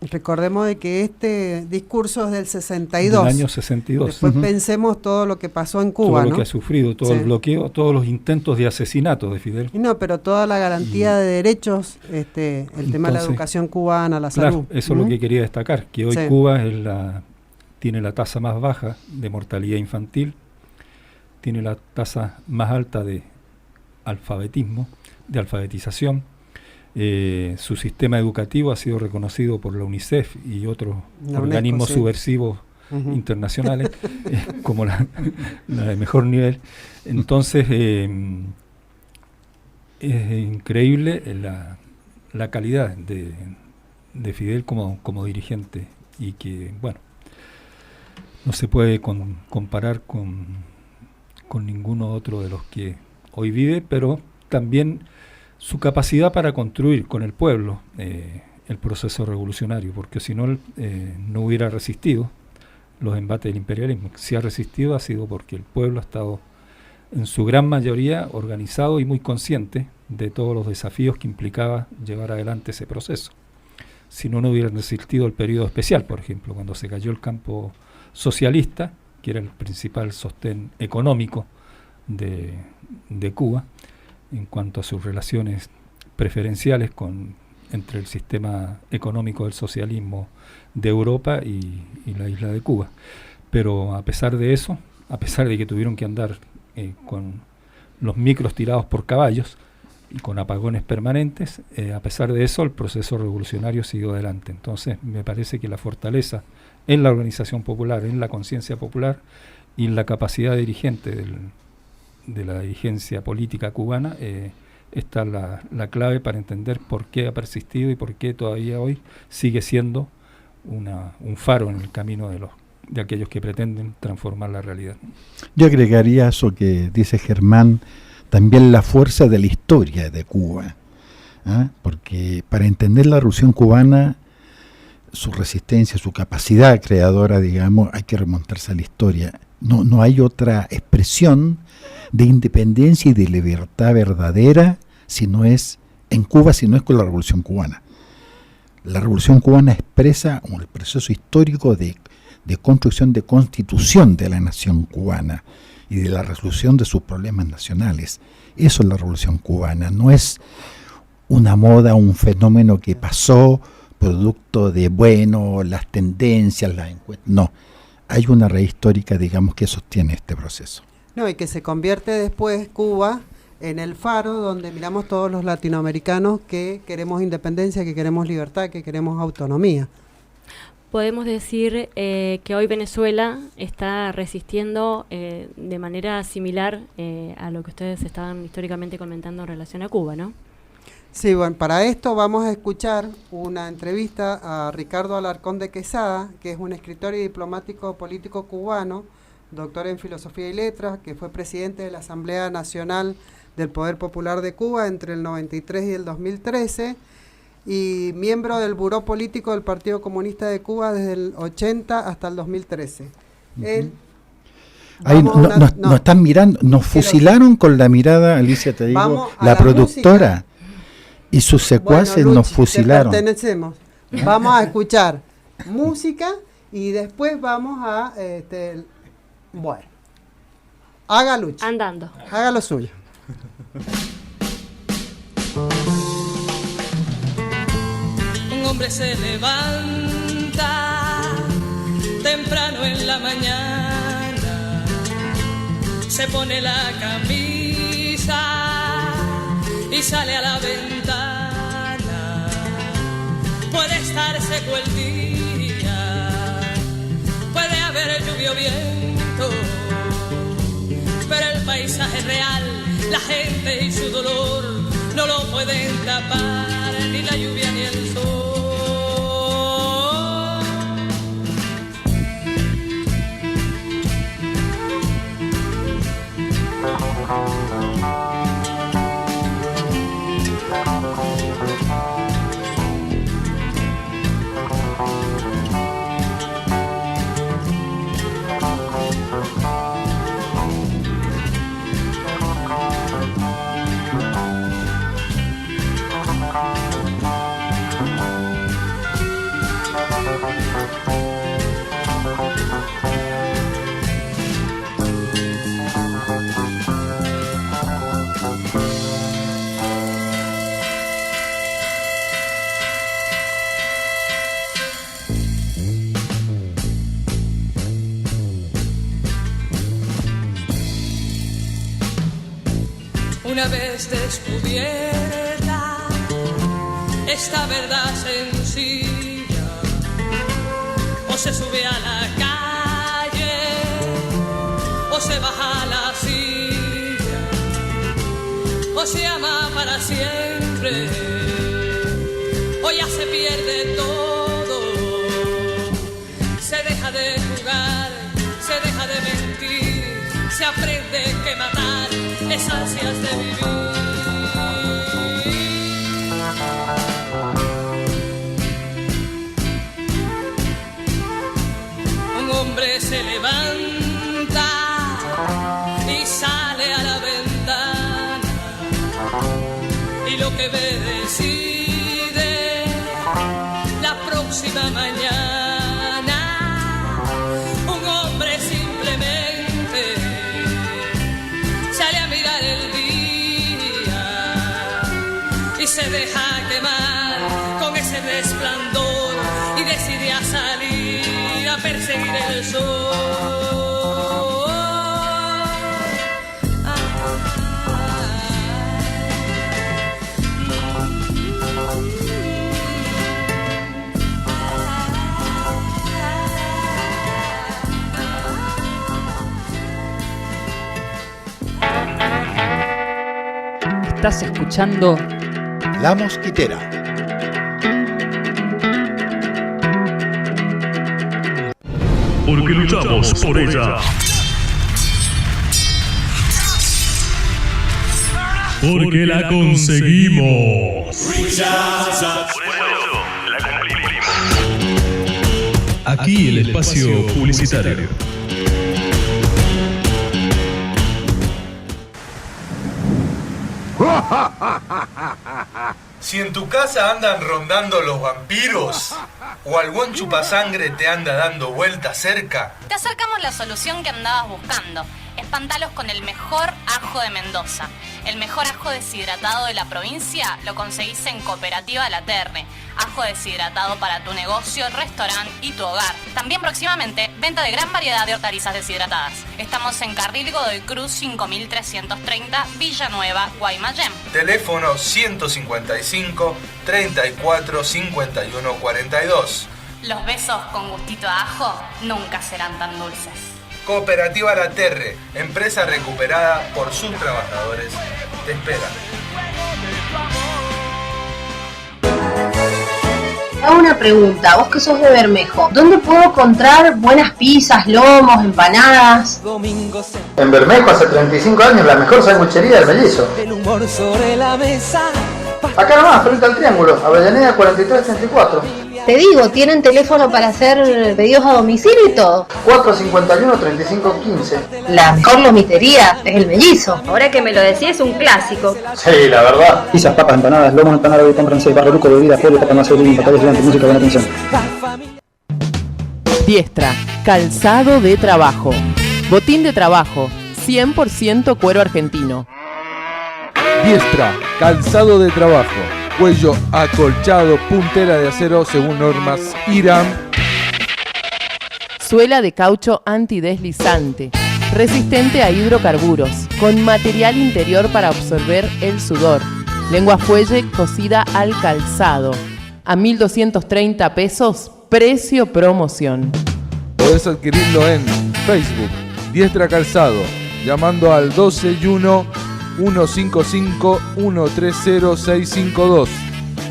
Recordemos de que este discurso es del 62. Del año 62. Después pensemos todo lo que pasó en Cuba, todo lo ¿no? que ha sufrido, todo el bloqueo, todos los intentos de asesinato de Fidel. No, pero toda la garantía de derechos, el tema de la educación cubana, la salud. Eso es lo que quería destacar, que hoy Cuba tiene la tasa más baja de mortalidad infantil, tiene la tasa más alta de alfabetismo, de alfabetización. Su sistema educativo ha sido reconocido por la UNICEF y otros organismos subversivos internacionales como la de mejor nivel. Entonces es increíble la calidad de Fidel como dirigente, y que bueno, no se puede comparar con ninguno otro de los que hoy vive, pero también su capacidad para construir con el pueblo el proceso revolucionario, porque si no, no hubiera resistido los embates del imperialismo. Si ha resistido ha sido porque el pueblo ha estado en su gran mayoría organizado y muy consciente de todos los desafíos que implicaba llevar adelante ese proceso. Si no, no hubieran resistido el periodo especial, por ejemplo, cuando se cayó el campo socialista, que era el principal sostén económico de Cuba, en cuanto a sus relaciones preferenciales entre el sistema económico del socialismo de Europa y la isla de Cuba. Pero a pesar de eso, a pesar de que tuvieron que andar con los micros tirados por caballos y con apagones permanentes, a pesar de eso el proceso revolucionario siguió adelante. Entonces me parece que la fortaleza en la organización popular, en la conciencia popular y en la capacidad dirigente de la dirigencia política cubana, está la clave para entender por qué ha persistido y por qué todavía hoy sigue siendo un faro en el camino de aquellos que pretenden transformar la realidad. Yo agregaría eso que dice Germán, también la fuerza de la historia de Cuba, porque para entender la revolución cubana, su resistencia, su capacidad creadora, digamos, hay que remontarse a la historia. No hay otra expresión de independencia y de libertad verdadera si no es en Cuba, si no es con la Revolución Cubana. La Revolución Cubana expresa el proceso histórico de construcción de constitución de la nación cubana y de la resolución de sus problemas nacionales. Eso es la Revolución Cubana, no es una moda, un fenómeno que pasó producto de, las tendencias, las encuestas. No, hay una raíz histórica, digamos, que sostiene este proceso. No, y que se convierte después Cuba en el faro donde miramos todos los latinoamericanos que queremos independencia, que queremos libertad, que queremos autonomía. Podemos decir que hoy Venezuela está resistiendo de manera similar a lo que ustedes estaban históricamente comentando en relación a Cuba, ¿no? Sí, bueno, para esto vamos a escuchar una entrevista a Ricardo Alarcón de Quesada, que es un escritor y diplomático político cubano, doctor en Filosofía y Letras, que fue presidente de la Asamblea Nacional del Poder Popular de Cuba entre el 93 y el 2013, y miembro del Buró Político del Partido Comunista de Cuba desde el 80 hasta el 2013. Él... Ahí nos están mirando, nos fusilaron con la mirada, Alicia, te digo, la productora música. Y sus secuaces Luchi, nos fusilaron. Pertenecemos. Vamos a escuchar música y después vamos a... bueno, haga Luchi. Andando. Haga lo suyo. Un hombre se levanta temprano en la mañana, se pone la camisa y sale a la ventana. Puede estar seco el día, puede haber lluvia o viento, pero el país mensaje real, la gente y su dolor no lo pueden tapar ni la lluvia ni el sol. Una vez descubierta esta verdad sencilla, o se sube a la calle o se baja a la silla, o se ama para siempre o ya se pierde todo. Se deja de jugar, se deja de mentir, se aprende que matar es ansias de vivir. Un hombre se levanta y sale a la ventana, y lo que ve decide la próxima mañana. Un hombre simplemente sale a mirar el día y se deja quemar con ese resplandor y decide a salir a perseguir el sol. Estás escuchando La Mosquitera. Porque luchamos por ella. Porque la conseguimos. Aquí el espacio publicitario. Si en tu casa andan rondando los vampiros o algún chupasangre te anda dando vueltas cerca, te acercamos la solución que andabas buscando. Espantalos con el mejor ajo de Mendoza. El mejor ajo deshidratado de la provincia lo conseguís en Cooperativa La Terre. Ajo deshidratado para tu negocio, restaurante y tu hogar. También próximamente, venta de gran variedad de hortalizas deshidratadas. Estamos en Carril Godoy Cruz 5330, Villanueva, Guaymallén. teléfono 155 34 51 42. Los besos con gustito a ajo nunca serán tan dulces. Cooperativa La Terre, empresa recuperada por sus trabajadores, te espera. Hago una pregunta, vos que sos de Bermejo, ¿dónde puedo encontrar buenas pizzas, lomos, empanadas? En Bermejo hace 35 años la mejor sanguchería del Mellizo. El humor sobre la mesa. Acá nomás, frente al Triángulo, Avellaneda 4334. Te digo, tienen teléfono para hacer pedidos a domicilio y todo. 451-3515. La mejor lomitería es el Mellizo. Ahora que me lo decís es un clásico. Sí, la verdad. Pizzas, papas, empanadas, lomos, empanadas, pan francés, barro luco, bebidas, pollo, papa macerín, patatas gigantes, música, buena atención. Diestra, calzado de trabajo. Botín de trabajo, 100% cuero argentino. Diestra, calzado de trabajo. Cuello acolchado, puntera de acero según normas IRAM. Suela de caucho antideslizante, resistente a hidrocarburos, con material interior para absorber el sudor. Lengua fuelle cosida al calzado. A 1.230 pesos, precio promoción. Podés adquirirlo en Facebook, Diestra Calzado. llamando al 12-1-155-130-652.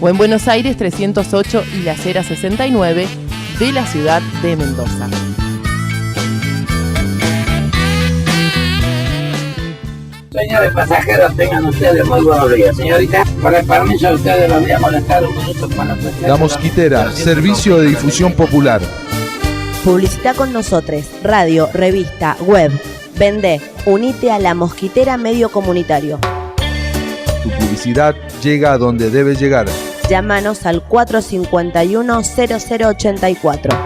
O en Buenos Aires 308 y la Acera 69 de la ciudad de Mendoza. Señores pasajeros, tengan ustedes muy buenos días. Señorita, con el permiso de ustedes los voy a molestar un minuto con la cuestión. La Mosquitera, servicio de difusión popular. Publicita con nosotros, radio, revista, web. Vende, unite a La Mosquitera Medio Comunitario. Tu publicidad llega a donde debe llegar. Llámanos al 451-0084.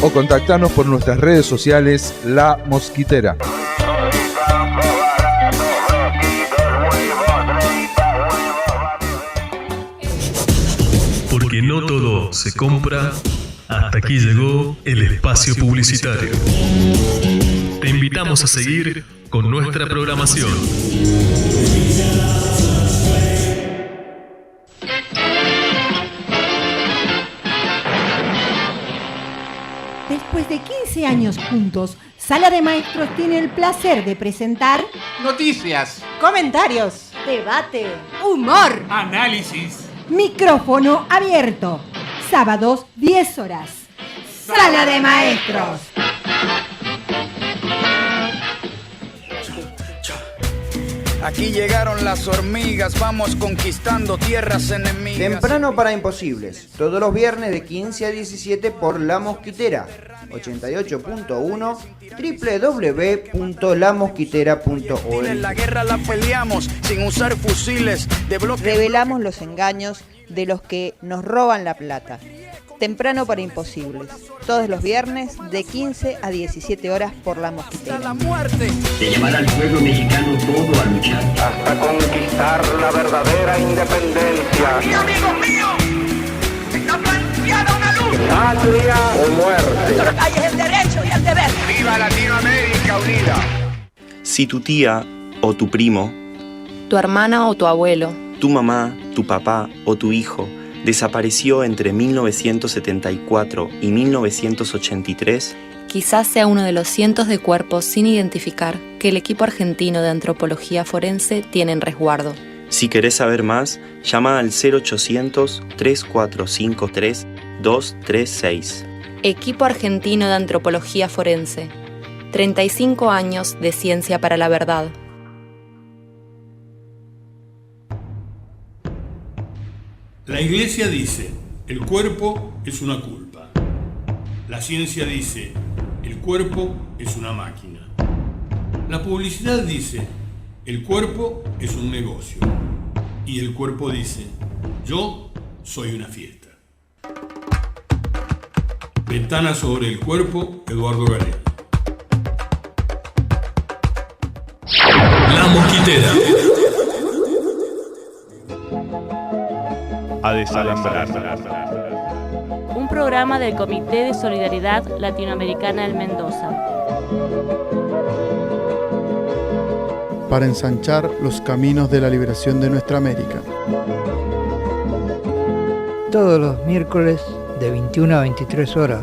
O contactanos por nuestras redes sociales La Mosquitera. Porque no todo se compra. Hasta aquí llegó el espacio publicitario. Te invitamos a seguir con nuestra programación. Después de 15 años juntos, Sala de Maestros tiene el placer de presentar noticias, comentarios, debate, humor, análisis, micrófono abierto. Sábados, 10 horas. Sala de Maestros. Aquí llegaron las hormigas, vamos conquistando tierras enemigas. Temprano para imposibles, todos los viernes de 15 a 17 por La Mosquitera, 88.1, www.lamosquitera.org. En la guerra la peleamos sin usar fusiles de bloque. Revelamos los engaños de los que nos roban la plata. Temprano para imposibles, todos los viernes de 15 a 17 horas por La Mosquitera. La muerte. De llamar al pueblo mexicano todo a luchar hasta conquistar la verdadera independencia. ¡Y amigos míos! ¡Está planteada una lucha! ¡Patria o muerte! Nuestra calle es el derecho y el deber. ¡Viva Latinoamérica unida! Si tu tía o tu primo, tu hermana o tu abuelo, tu mamá, tu papá o tu hijo desapareció entre 1974 y 1983, quizás sea uno de los cientos de cuerpos sin identificar que el equipo argentino de antropología forense tiene en resguardo. Si querés saber más, llama al 0800-3453-236. Equipo argentino de antropología forense. 35 años de ciencia para la verdad. La Iglesia dice, el cuerpo es una culpa. La ciencia dice, el cuerpo es una máquina. La publicidad dice, el cuerpo es un negocio. Y el cuerpo dice, yo soy una fiesta. Ventana sobre el cuerpo, Eduardo Galeano. La Mosquitera. A desalambrar. Un programa del Comité de Solidaridad Latinoamericana del Mendoza. Para ensanchar los caminos de la liberación de nuestra América. Todos los miércoles de 21 a 23 horas.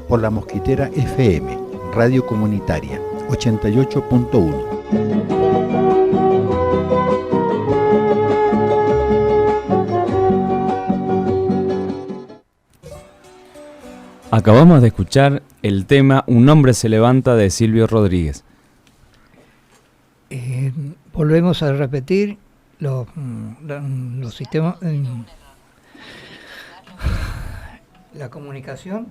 Por La Mosquitera FM, Radio Comunitaria, 88.1. Acabamos de escuchar el tema Un hombre se levanta de Silvio Rodríguez. Volvemos a repetir los sistemas, la comunicación.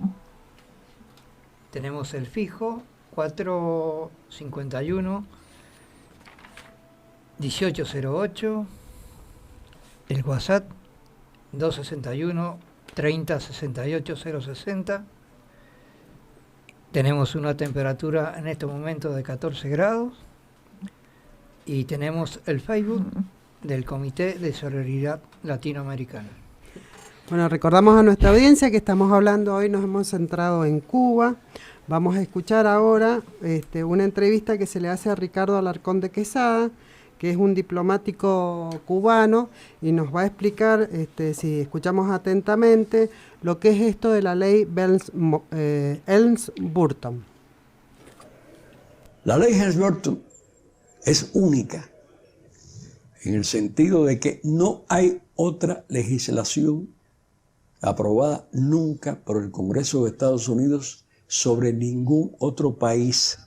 Tenemos el fijo 451 1808, el WhatsApp 261 30 68 060. Tenemos una temperatura en este momento de 14 grados y tenemos el Facebook del Comité de Solidaridad Latinoamericana. Bueno, recordamos a nuestra audiencia que estamos hablando hoy, nos hemos centrado en Cuba. Vamos a escuchar ahora una entrevista que se le hace a Ricardo Alarcón de Quesada, que es un diplomático cubano, y nos va a explicar, si escuchamos atentamente, lo que es esto de la ley Helms-Burton. La ley Helms-Burton es única en el sentido de que no hay otra legislación aprobada nunca por el Congreso de Estados Unidos sobre ningún otro país,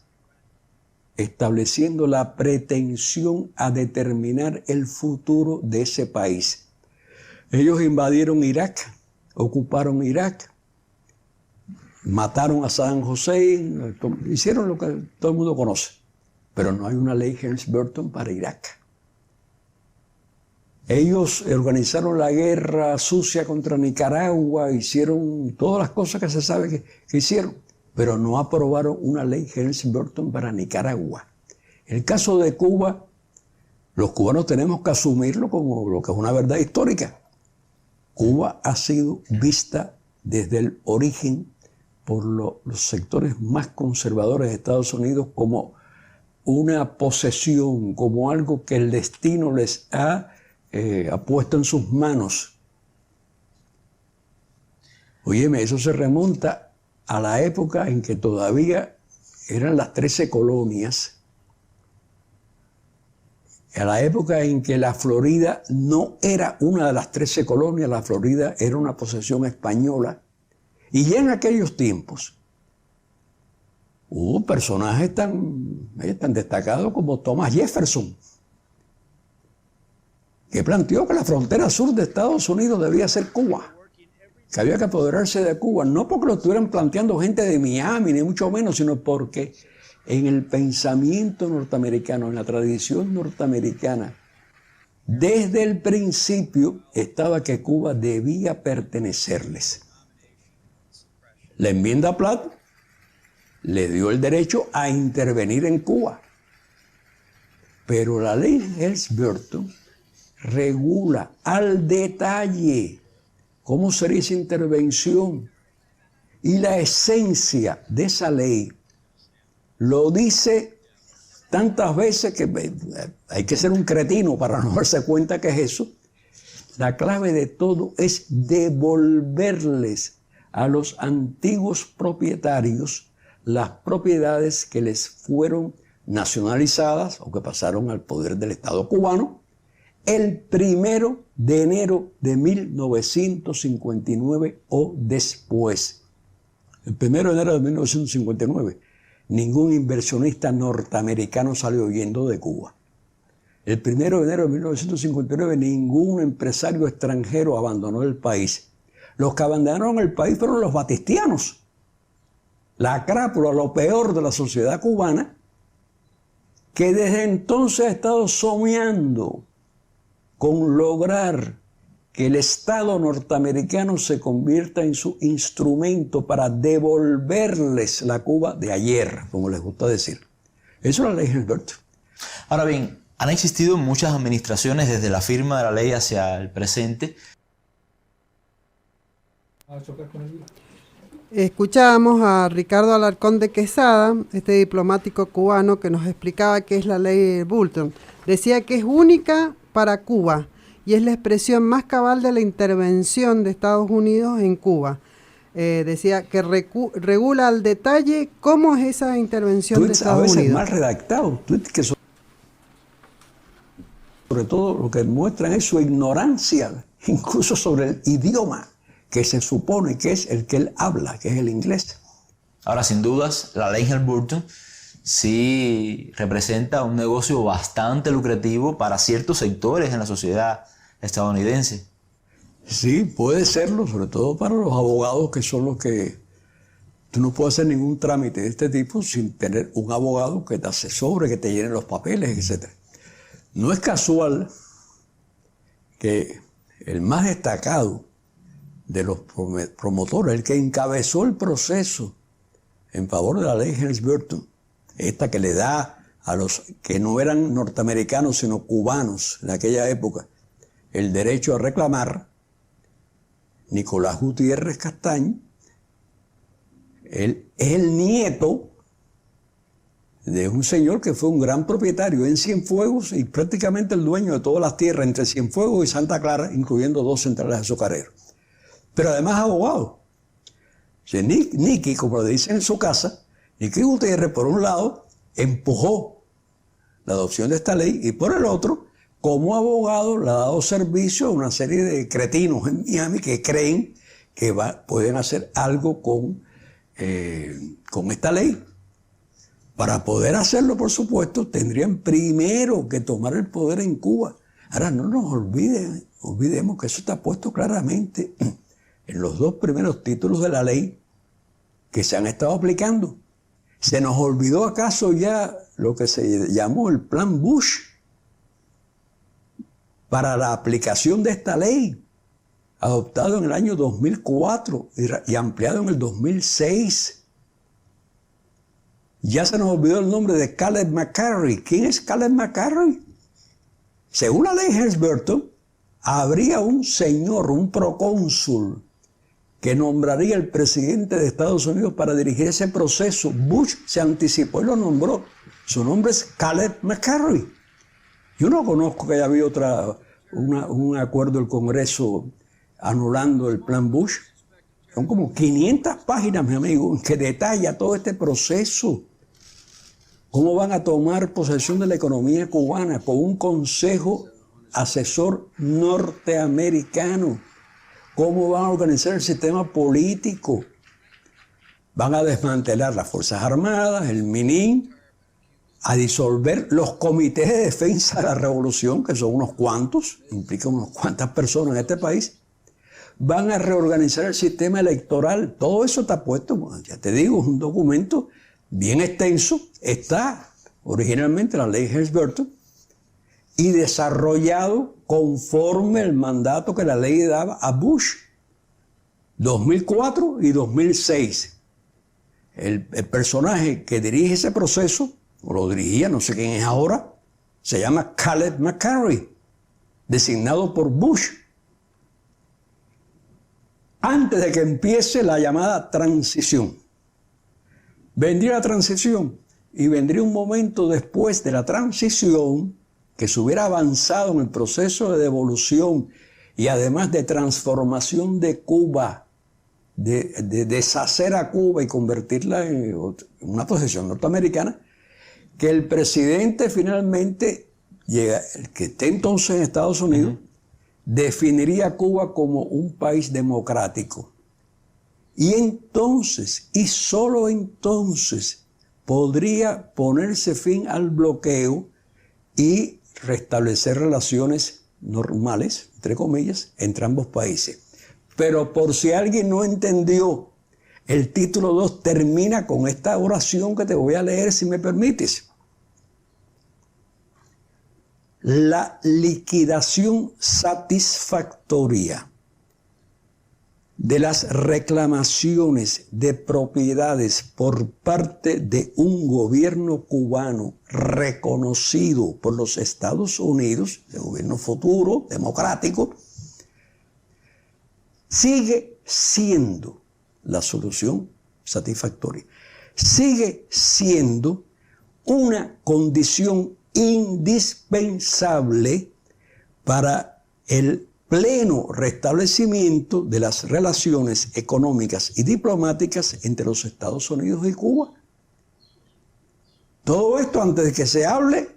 estableciendo la pretensión a determinar el futuro de ese país. Ellos invadieron Irak, ocuparon Irak, mataron a Saddam Hussein, hicieron lo que todo el mundo conoce, pero no hay una ley Helms-Burton para Irak. Ellos organizaron la guerra sucia contra Nicaragua, hicieron todas las cosas que se sabe que hicieron, pero no aprobaron una ley Helms-Burton para Nicaragua. En el caso de Cuba, los cubanos tenemos que asumirlo como lo que es una verdad histórica. Cuba ha sido vista desde el origen por los sectores más conservadores de Estados Unidos como una posesión, como algo que el destino les ha puesto en sus manos. Óyeme, eso se remonta a la época en que todavía eran las 13 colonias, a la época en que la Florida no era una de las 13 colonias, la Florida era una posesión española. Y ya en aquellos tiempos hubo personajes tan destacados como Thomas Jefferson, que planteó que la frontera sur de Estados Unidos debía ser Cuba, que había que apoderarse de Cuba, no porque lo estuvieran planteando gente de Miami, ni mucho menos, sino porque en el pensamiento norteamericano, en la tradición norteamericana, desde el principio estaba que Cuba debía pertenecerles. La enmienda Platt le dio el derecho a intervenir en Cuba, pero la ley Helms-Burton regula al detalle cómo sería esa intervención, y la esencia de esa ley lo dice tantas veces que hay que ser un cretino para no darse cuenta que es eso. La clave de todo es devolverles a los antiguos propietarios las propiedades que les fueron nacionalizadas o que pasaron al poder del Estado cubano el 1 de enero de 1959 o después. El 1 de enero de 1959, ningún inversionista norteamericano salió huyendo de Cuba. El 1 de enero de 1959, ningún empresario extranjero abandonó el país. Los que abandonaron el país fueron los batistianos, la crápula, lo peor de la sociedad cubana, que desde entonces ha estado soñando con lograr que el Estado norteamericano se convierta en su instrumento para devolverles la Cuba de ayer, como les gusta decir. Eso es la ley Helms-Burton. Ahora bien, han existido muchas administraciones desde la firma de la ley hacia el presente. Escuchábamos a Ricardo Alarcón de Quesada, este diplomático cubano que nos explicaba qué es la ley Burton. Decía que es única para Cuba y es la expresión más cabal de la intervención de Estados Unidos en Cuba. Decía que regula al detalle cómo es esa intervención de Estados Unidos. A veces mal redactado, que sobre todo lo que muestran es su ignorancia, incluso sobre el idioma que se supone que es el que él habla, que es el inglés. Ahora, sin dudas, la ley Helms-Burton sí representa un negocio bastante lucrativo para ciertos sectores en la sociedad estadounidense. Sí, puede serlo, sobre todo para los abogados, que son los que... Tú no puedes hacer ningún trámite de este tipo sin tener un abogado que te asesore, que te llene los papeles, etc. No es casual que el más destacado de los promotores, el que encabezó el proceso en favor de la ley Helms-Burton, esta que le da a los que no eran norteamericanos sino cubanos en aquella época el derecho a reclamar, Nicolás Gutiérrez Castaño, él es el nieto de un señor que fue un gran propietario en Cienfuegos y prácticamente el dueño de todas las tierras entre Cienfuegos y Santa Clara, incluyendo 2 centrales azucareros. Pero además abogado. Nicky, como le dicen en su casa, Nicky Gutiérrez, por un lado, empujó la adopción de esta ley, y por el otro, como abogado, le ha dado servicio a una serie de cretinos en Miami que creen que pueden hacer algo con esta ley. Para poder hacerlo, por supuesto, tendrían primero que tomar el poder en Cuba. Ahora, no nos olvidemos que eso está puesto claramente en los 2 primeros títulos de la ley que se han estado aplicando. ¿Se nos olvidó acaso ya lo que se llamó el Plan Bush para la aplicación de esta ley, adoptado en el año 2004 y ampliado en el 2006? Ya se nos olvidó el nombre de Caleb McCarthy. ¿Quién es Caleb McCarthy? Según la ley Helms-Burton, habría un señor, un procónsul, que nombraría el presidente de Estados Unidos para dirigir ese proceso. Bush se anticipó y lo nombró. Su nombre es Caleb McCarthy. Yo no conozco que haya habido un acuerdo del Congreso anulando el plan Bush. Son como 500 páginas, mi amigo, que detalla todo este proceso. ¿Cómo van a tomar posesión de la economía cubana? Con un consejo asesor norteamericano. ¿Cómo van a organizar el sistema político? Van a desmantelar las Fuerzas Armadas, el MININ, a disolver los comités de defensa de la revolución, que son unos cuantos, implican unas cuantas personas en este país. Van a reorganizar el sistema electoral. Todo eso está puesto, ya te digo, es un documento bien extenso. Está originalmente la ley Helms-Burton y desarrollado conforme el mandato que la ley daba a Bush, 2004 y 2006. El personaje que dirige ese proceso, o lo dirigía, no sé quién es ahora, se llama Caleb McCarthy, designado por Bush. Antes de que empiece la llamada transición. Vendría la transición y vendría un momento después de la transición que se hubiera avanzado en el proceso de devolución y además de transformación de Cuba, de deshacer a Cuba y convertirla en una posesión norteamericana, que el presidente finalmente llega, el que esté entonces en Estados Unidos, definiría a Cuba como un país democrático. Y entonces, y solo entonces, podría ponerse fin al bloqueo y restablecer relaciones normales, entre comillas, entre ambos países. Pero por si alguien no entendió, el título 2 termina con esta oración que te voy a leer, si me permites. La liquidación satisfactoria de las reclamaciones de propiedades por parte de un gobierno cubano reconocido por los Estados Unidos, el gobierno futuro, democrático, sigue siendo la solución satisfactoria. Sigue siendo una condición indispensable para el pleno restablecimiento de las relaciones económicas y diplomáticas entre los Estados Unidos y Cuba. Todo esto antes de que se hable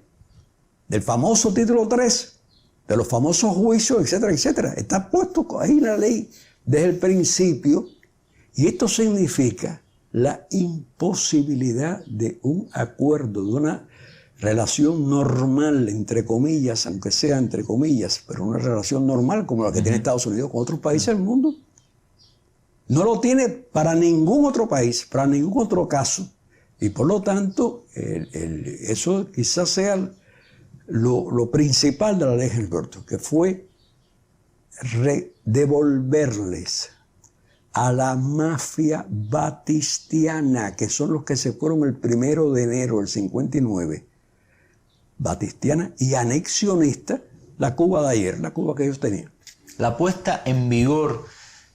del famoso título 3, de los famosos juicios, etcétera, etcétera. Está puesto ahí en la ley desde el principio, y esto significa la imposibilidad de un acuerdo, de una relación normal, entre comillas, aunque sea entre comillas, pero una relación normal como la que tiene Estados Unidos con otros países del mundo. No lo tiene para ningún otro país, para ningún otro caso. Y por lo tanto, eso quizás sea lo principal de la ley Helms-Burton, que fue devolverles a la mafia batistiana, que son los que se fueron el 1 de enero del 59, batistiana y anexionista, la Cuba de ayer, la Cuba que ellos tenían. La puesta en vigor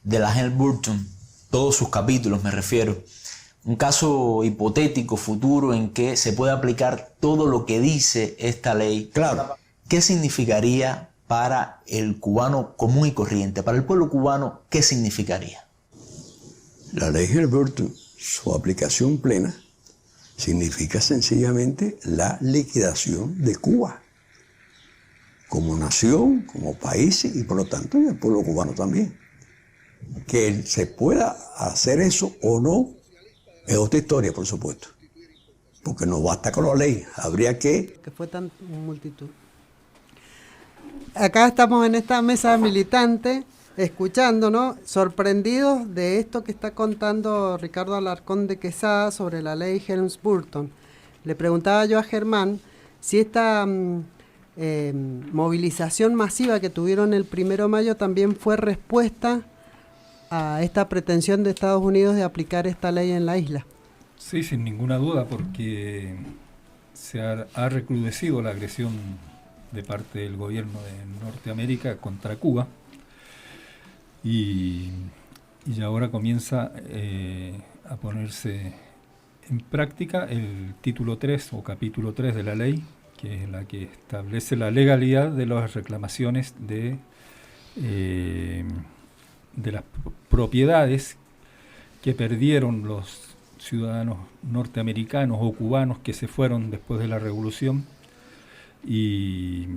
de la Helms-Burton, todos sus capítulos me refiero, un caso hipotético futuro en que se puede aplicar todo lo que dice esta ley. Claro. ¿Qué significaría para el cubano común y corriente? Para el pueblo cubano, ¿qué significaría? La ley Helms-Burton, su aplicación plena, Significa sencillamente la liquidación de Cuba como nación, como país y por lo tanto el pueblo cubano también. Que se pueda hacer eso o no es otra historia, por supuesto. Porque no basta con la ley, habría que fue tan multitud. Acá estamos en esta mesa militante, escuchando, ¿no? Sorprendidos de esto que está contando Ricardo Alarcón de Quesada sobre la ley Helms-Burton. Le preguntaba yo a Germán si esta movilización masiva que tuvieron el 1 de mayo también fue respuesta a esta pretensión de Estados Unidos de aplicar esta ley en la isla. Sí, sin ninguna duda, porque se ha recrudecido la agresión de parte del gobierno de Norteamérica contra Cuba y ahora comienza a ponerse en práctica el título 3 o capítulo 3 de la ley, que es la que establece la legalidad de las reclamaciones de las propiedades que perdieron los ciudadanos norteamericanos o cubanos que se fueron después de la revolución y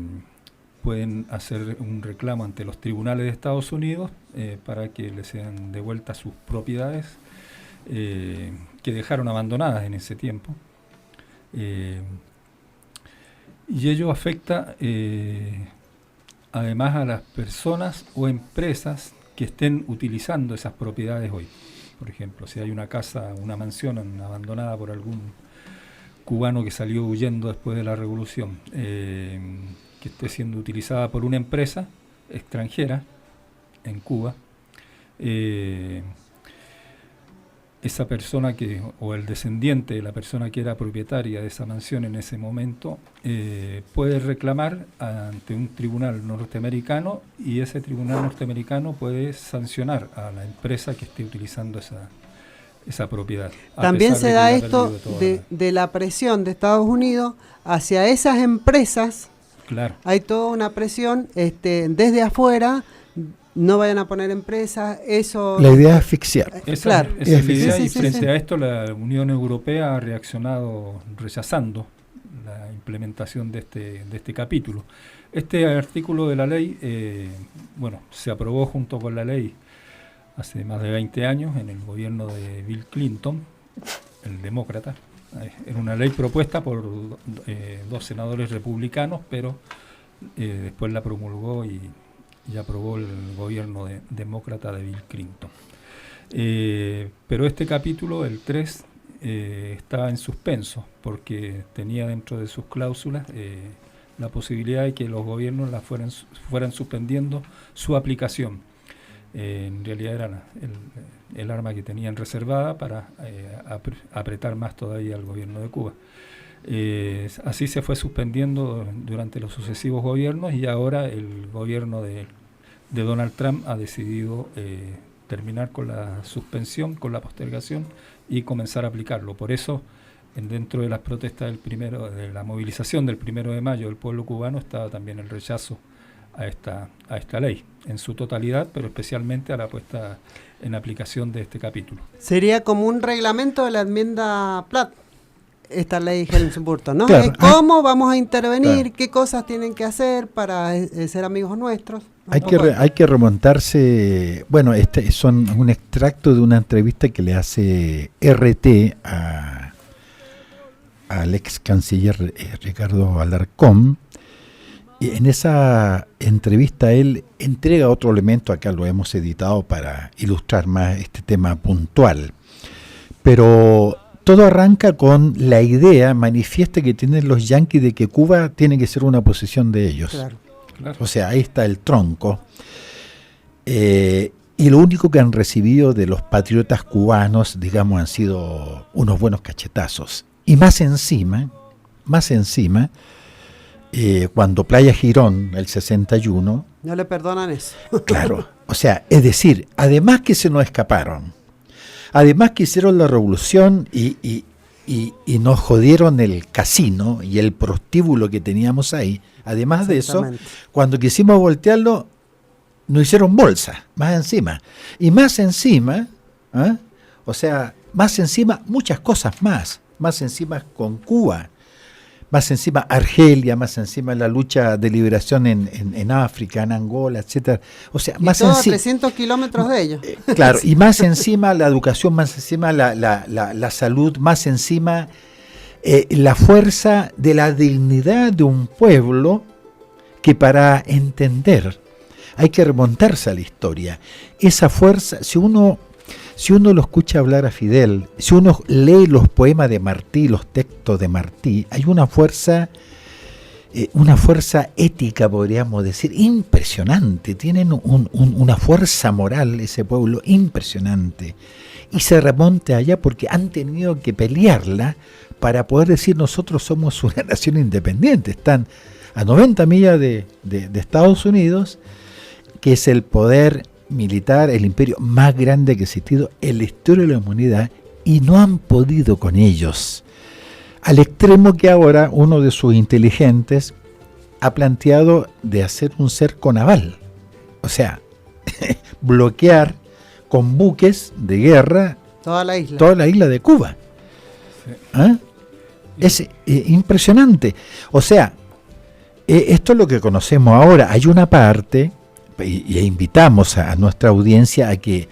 pueden hacer un reclamo ante los tribunales de Estados Unidos para que les sean devueltas sus propiedades que dejaron abandonadas en ese tiempo. Y ello afecta además a las personas o empresas que estén utilizando esas propiedades hoy. Por ejemplo, si hay una casa, una mansión abandonada por algún cubano que salió huyendo después de la revolución, que esté siendo utilizada por una empresa extranjera en Cuba, esa persona o el descendiente de la persona que era propietaria de esa mansión en ese momento puede reclamar ante un tribunal norteamericano y ese tribunal norteamericano puede sancionar a la empresa que esté utilizando esa propiedad. También se da esto de la presión de Estados Unidos hacia esas empresas. Claro. Hay toda una presión desde afuera. No vayan a poner empresas, eso... La idea es asfixiar. Esa es la idea, y frente a esto la Unión Europea ha reaccionado rechazando la implementación de este capítulo. Este artículo de la ley, se aprobó junto con la ley hace más de 20 años en el gobierno de Bill Clinton, el demócrata. Era una ley propuesta por dos senadores republicanos, pero después la promulgó y aprobó el gobierno demócrata de Bill Clinton. Pero este capítulo, el 3, estaba en suspenso porque tenía dentro de sus cláusulas la posibilidad de que los gobiernos fueran suspendiendo su aplicación. En realidad era el arma que tenían reservada para apretar más todavía al gobierno de Cuba. Así se fue suspendiendo durante los sucesivos gobiernos y ahora el gobierno de Donald Trump ha decidido terminar con la suspensión, con la postergación y comenzar a aplicarlo. Por eso, dentro de las protestas de la movilización del 1 de mayo del pueblo cubano estaba también el rechazo a esta ley en su totalidad, pero especialmente a la puesta en aplicación de este capítulo. Sería como un reglamento de la enmienda Platt, esta ley Helms-Burton, ¿no? Claro. ¿Cómo vamos a intervenir? Claro. ¿Qué cosas tienen que hacer para ser amigos nuestros? Hay que remontarse, son un extracto de una entrevista que le hace RT al ex canciller Ricardo Alarcón. Y en esa entrevista él entrega otro elemento, acá lo hemos editado para ilustrar más este tema puntual, pero todo arranca con la idea manifiesta que tienen los yanquis de que Cuba tiene que ser una posesión de ellos. Claro. O sea, ahí está el tronco. Y lo único que han recibido de los patriotas cubanos, digamos, han sido unos buenos cachetazos. Y más encima, cuando Playa Girón, el 61... No le perdonan eso. Claro, o sea, es decir, además que se nos escaparon, además que hicieron la revolución y nos jodieron el casino y el prostíbulo que teníamos ahí, además de eso, cuando quisimos voltearlo, nos hicieron bolsa, más encima. Y más encima, muchas cosas más. más encima con Cuba, más encima Argelia, más encima la lucha de liberación en África, en Angola, etcétera. O sea, y más todo a encima, 300 kilómetros de ellos. claro, y más encima la educación, más encima la salud, más encima la fuerza de la dignidad de un pueblo que para entender hay que remontarse a la historia. Esa fuerza, si uno lo escucha hablar a Fidel, si uno lee los poemas de Martí, los textos de Martí, hay una fuerza ética, podríamos decir, impresionante. Tienen una fuerza moral ese pueblo impresionante. Y se remonta allá porque han tenido que pelearla para poder decir nosotros somos una nación independiente. Están a 90 millas de Estados Unidos, que es el poder militar, el imperio más grande que ha existido en la historia de la humanidad, y no han podido con ellos. Al extremo que ahora uno de sus inteligentes ha planteado de hacer un cerco naval. O sea, bloquear con buques de guerra toda la isla de Cuba. ¿Ah? Es impresionante. O sea, esto es lo que conocemos ahora. Hay una parte, y invitamos a nuestra audiencia a que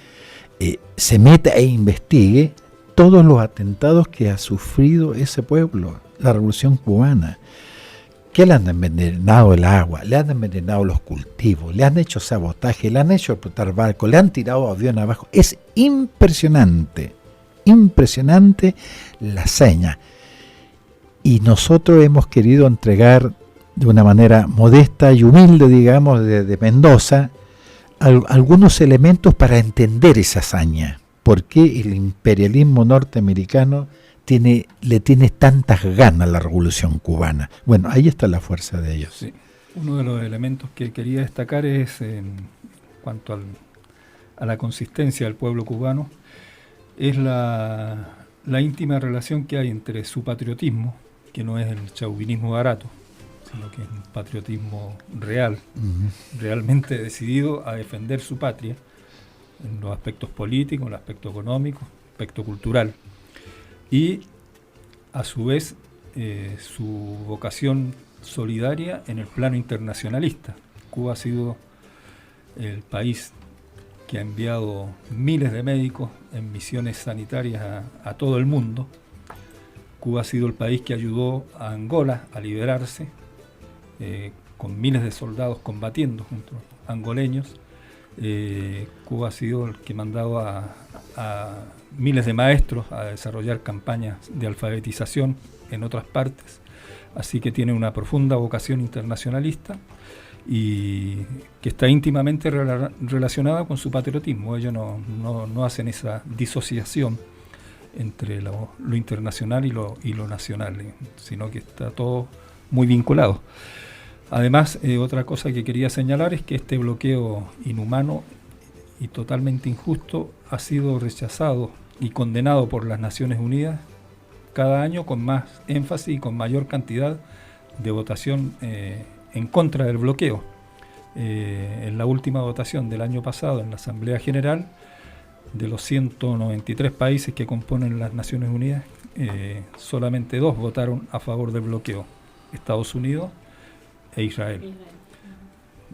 se meta e investigue todos los atentados que ha sufrido ese pueblo, la Revolución Cubana. Que le han envenenado el agua, le han envenenado los cultivos, le han hecho sabotaje, le han hecho explotar barcos, le han tirado aviones abajo. Es impresionante, impresionante la hazaña. Y nosotros hemos querido entregar de una manera modesta y humilde, digamos, de Mendoza, algunos elementos para entender esa hazaña. ¿Por qué el imperialismo norteamericano le tiene tantas ganas a la Revolución Cubana? Bueno, ahí está la fuerza de ellos. Sí. Uno de los elementos que quería destacar es, en cuanto a la consistencia del pueblo cubano, es la íntima relación que hay entre su patriotismo, que no es el chauvinismo barato, sino que es un patriotismo real, realmente decidido a defender su patria en los aspectos políticos, en el aspecto económico, aspecto cultural, y a su vez su vocación solidaria en el plano internacionalista. Cuba ha sido el país que ha enviado miles de médicos en misiones sanitarias a todo el mundo. Cuba ha sido el país que ayudó a Angola a liberarse, con miles de soldados combatiendo junto a angoleños. Cuba ha sido el que ha mandado a miles de maestros a desarrollar campañas de alfabetización en otras partes, así que tiene una profunda vocación internacionalista y que está íntimamente relacionada con su patriotismo. Ellos no hacen esa disociación entre lo internacional y lo nacional, sino que está todo muy vinculado. Además, otra cosa que quería señalar es que este bloqueo inhumano y totalmente injusto ha sido rechazado y condenado por las Naciones Unidas cada año con más énfasis y con mayor cantidad de votación en contra del bloqueo. En la última votación del año pasado en la Asamblea General, de los 193 países que componen las Naciones Unidas, solamente 2 votaron a favor del bloqueo: Estados Unidos e Israel.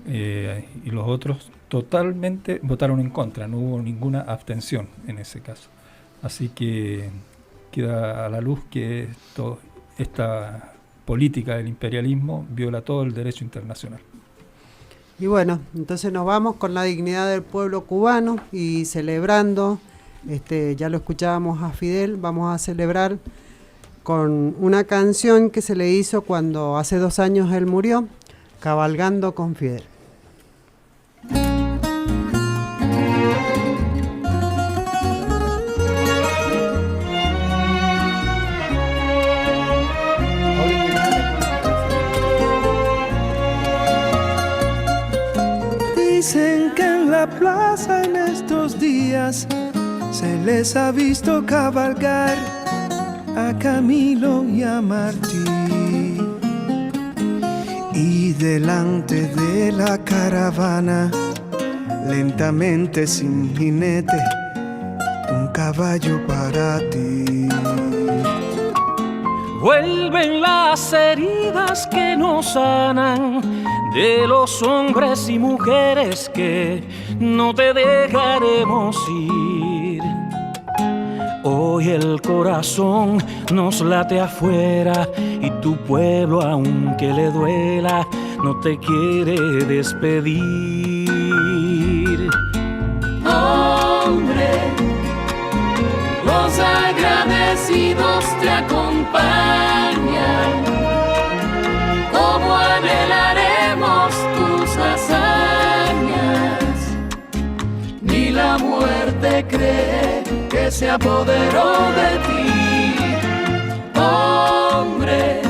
Y los otros totalmente votaron en contra, no hubo ninguna abstención en ese caso. Así que queda a la luz que esta política del imperialismo viola todo el derecho internacional. Y bueno, entonces nos vamos con la dignidad del pueblo cubano y celebrando, ya lo escuchábamos a Fidel, vamos a celebrar con una canción que se le hizo cuando hace 2 años él murió, Cabalgando con Fidel. Dicen que en la plaza en estos días se les ha visto cabalgar a Camilo y a Martí, y delante de la caravana, lentamente sin jinete, un caballo para ti. Vuelven las heridas que nos sanan de los hombres y mujeres que no te dejaremos ir. Hoy el corazón nos late afuera y tu pueblo, aunque le duela, no te quiere despedir. Hombre, los agradecidos te acompañan. ¿Cómo anhelaremos tus hazañas? Ni la muerte cree que se apoderó de ti. Hombre,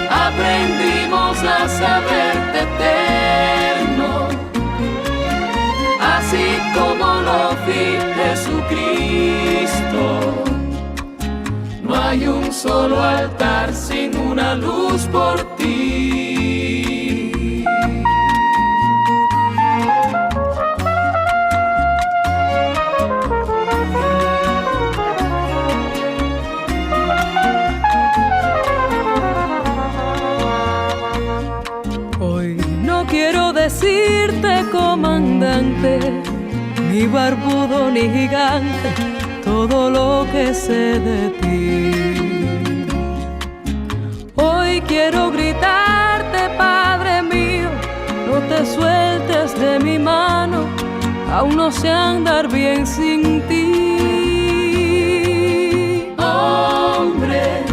aprendimos a saberte eterno, así como lo vi Jesucristo. No hay un solo altar sin una luz por ti. Hoy no quiero decirte comandante, ni barbudo ni gigante, todo lo que sé de ti. Hoy quiero gritarte, Padre mío, no te sueltes de mi mano, aún no sé andar bien sin ti. Hombre,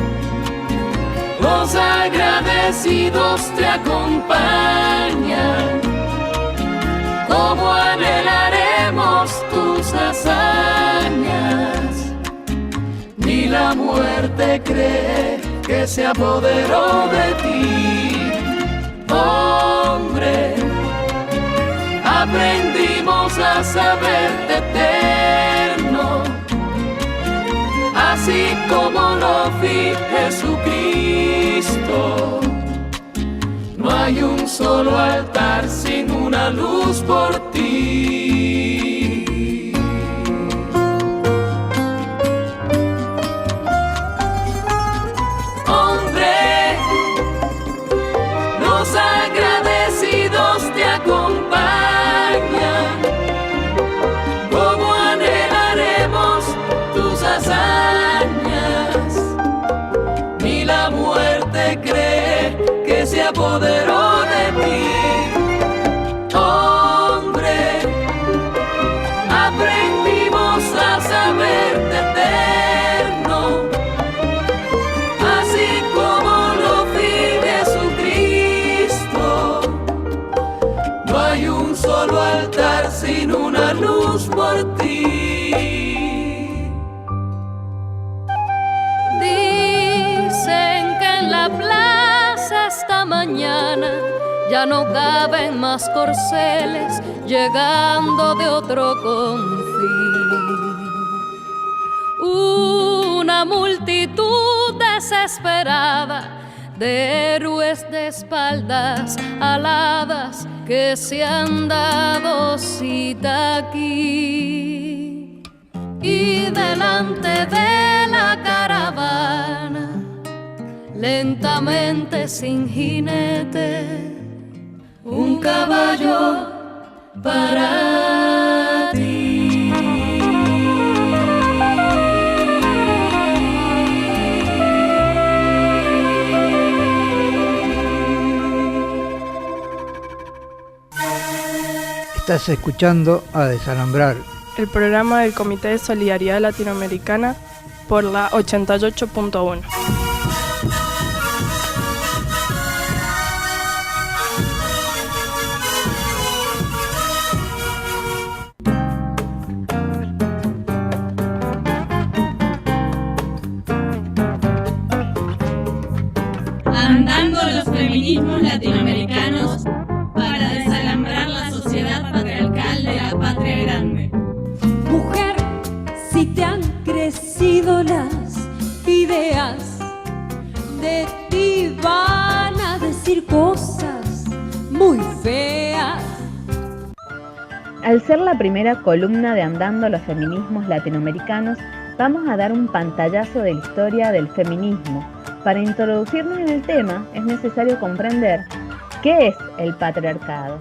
los agradecidos te acompañan. ¿Cómo anhelaremos tus hazañas? Ni la muerte cree que se apoderó de ti. Hombre, aprendimos a saberte eterno, así como lo vi Jesucristo. No hay un solo altar sin una luz por ti. Hombre, los agradecidos te acompañan. ¿Cómo anhelaremos tus hazañas? Ni la muerte cree que se apoderó de ti. Hombre, aprendimos a saberte eterno, así como lo vi Jesucristo. No hay un solo altar sin una luz por ti. Dicen que en la plaza esta mañana ya no caben más corceles llegando de otro confín. Una multitud desesperada de héroes de espaldas aladas que se han dado cita aquí. Y delante de la caravana, lentamente sin jinete, un caballo para ti. Estás escuchando a Desalambrar, el programa del Comité de Solidaridad Latinoamericana por la 88.1. Andando los feminismos latinoamericanos para desalambrar la sociedad patriarcal de la patria grande. Mujer, si te han crecido las ideas, de ti van a decir cosas muy feas. Al ser la primera columna de Andando los feminismos latinoamericanos, vamos a dar un pantallazo de la historia del feminismo. Para introducirnos en el tema es necesario comprender qué es el patriarcado.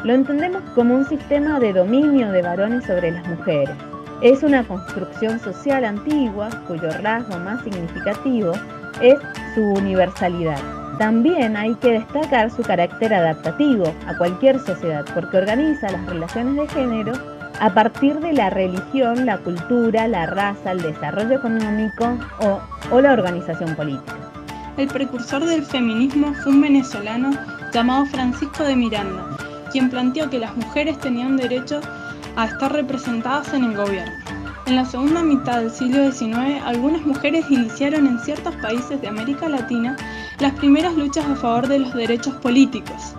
Lo entendemos como un sistema de dominio de varones sobre las mujeres. Es una construcción social antigua cuyo rasgo más significativo es su universalidad. También hay que destacar su carácter adaptativo a cualquier sociedad, porque organiza las relaciones de género a partir de la religión, la cultura, la raza, el desarrollo económico o la organización política. El precursor del feminismo fue un venezolano llamado Francisco de Miranda, quien planteó que las mujeres tenían derecho a estar representadas en el gobierno. En la segunda mitad del siglo XIX, algunas mujeres iniciaron en ciertos países de América Latina las primeras luchas a favor de los derechos políticos.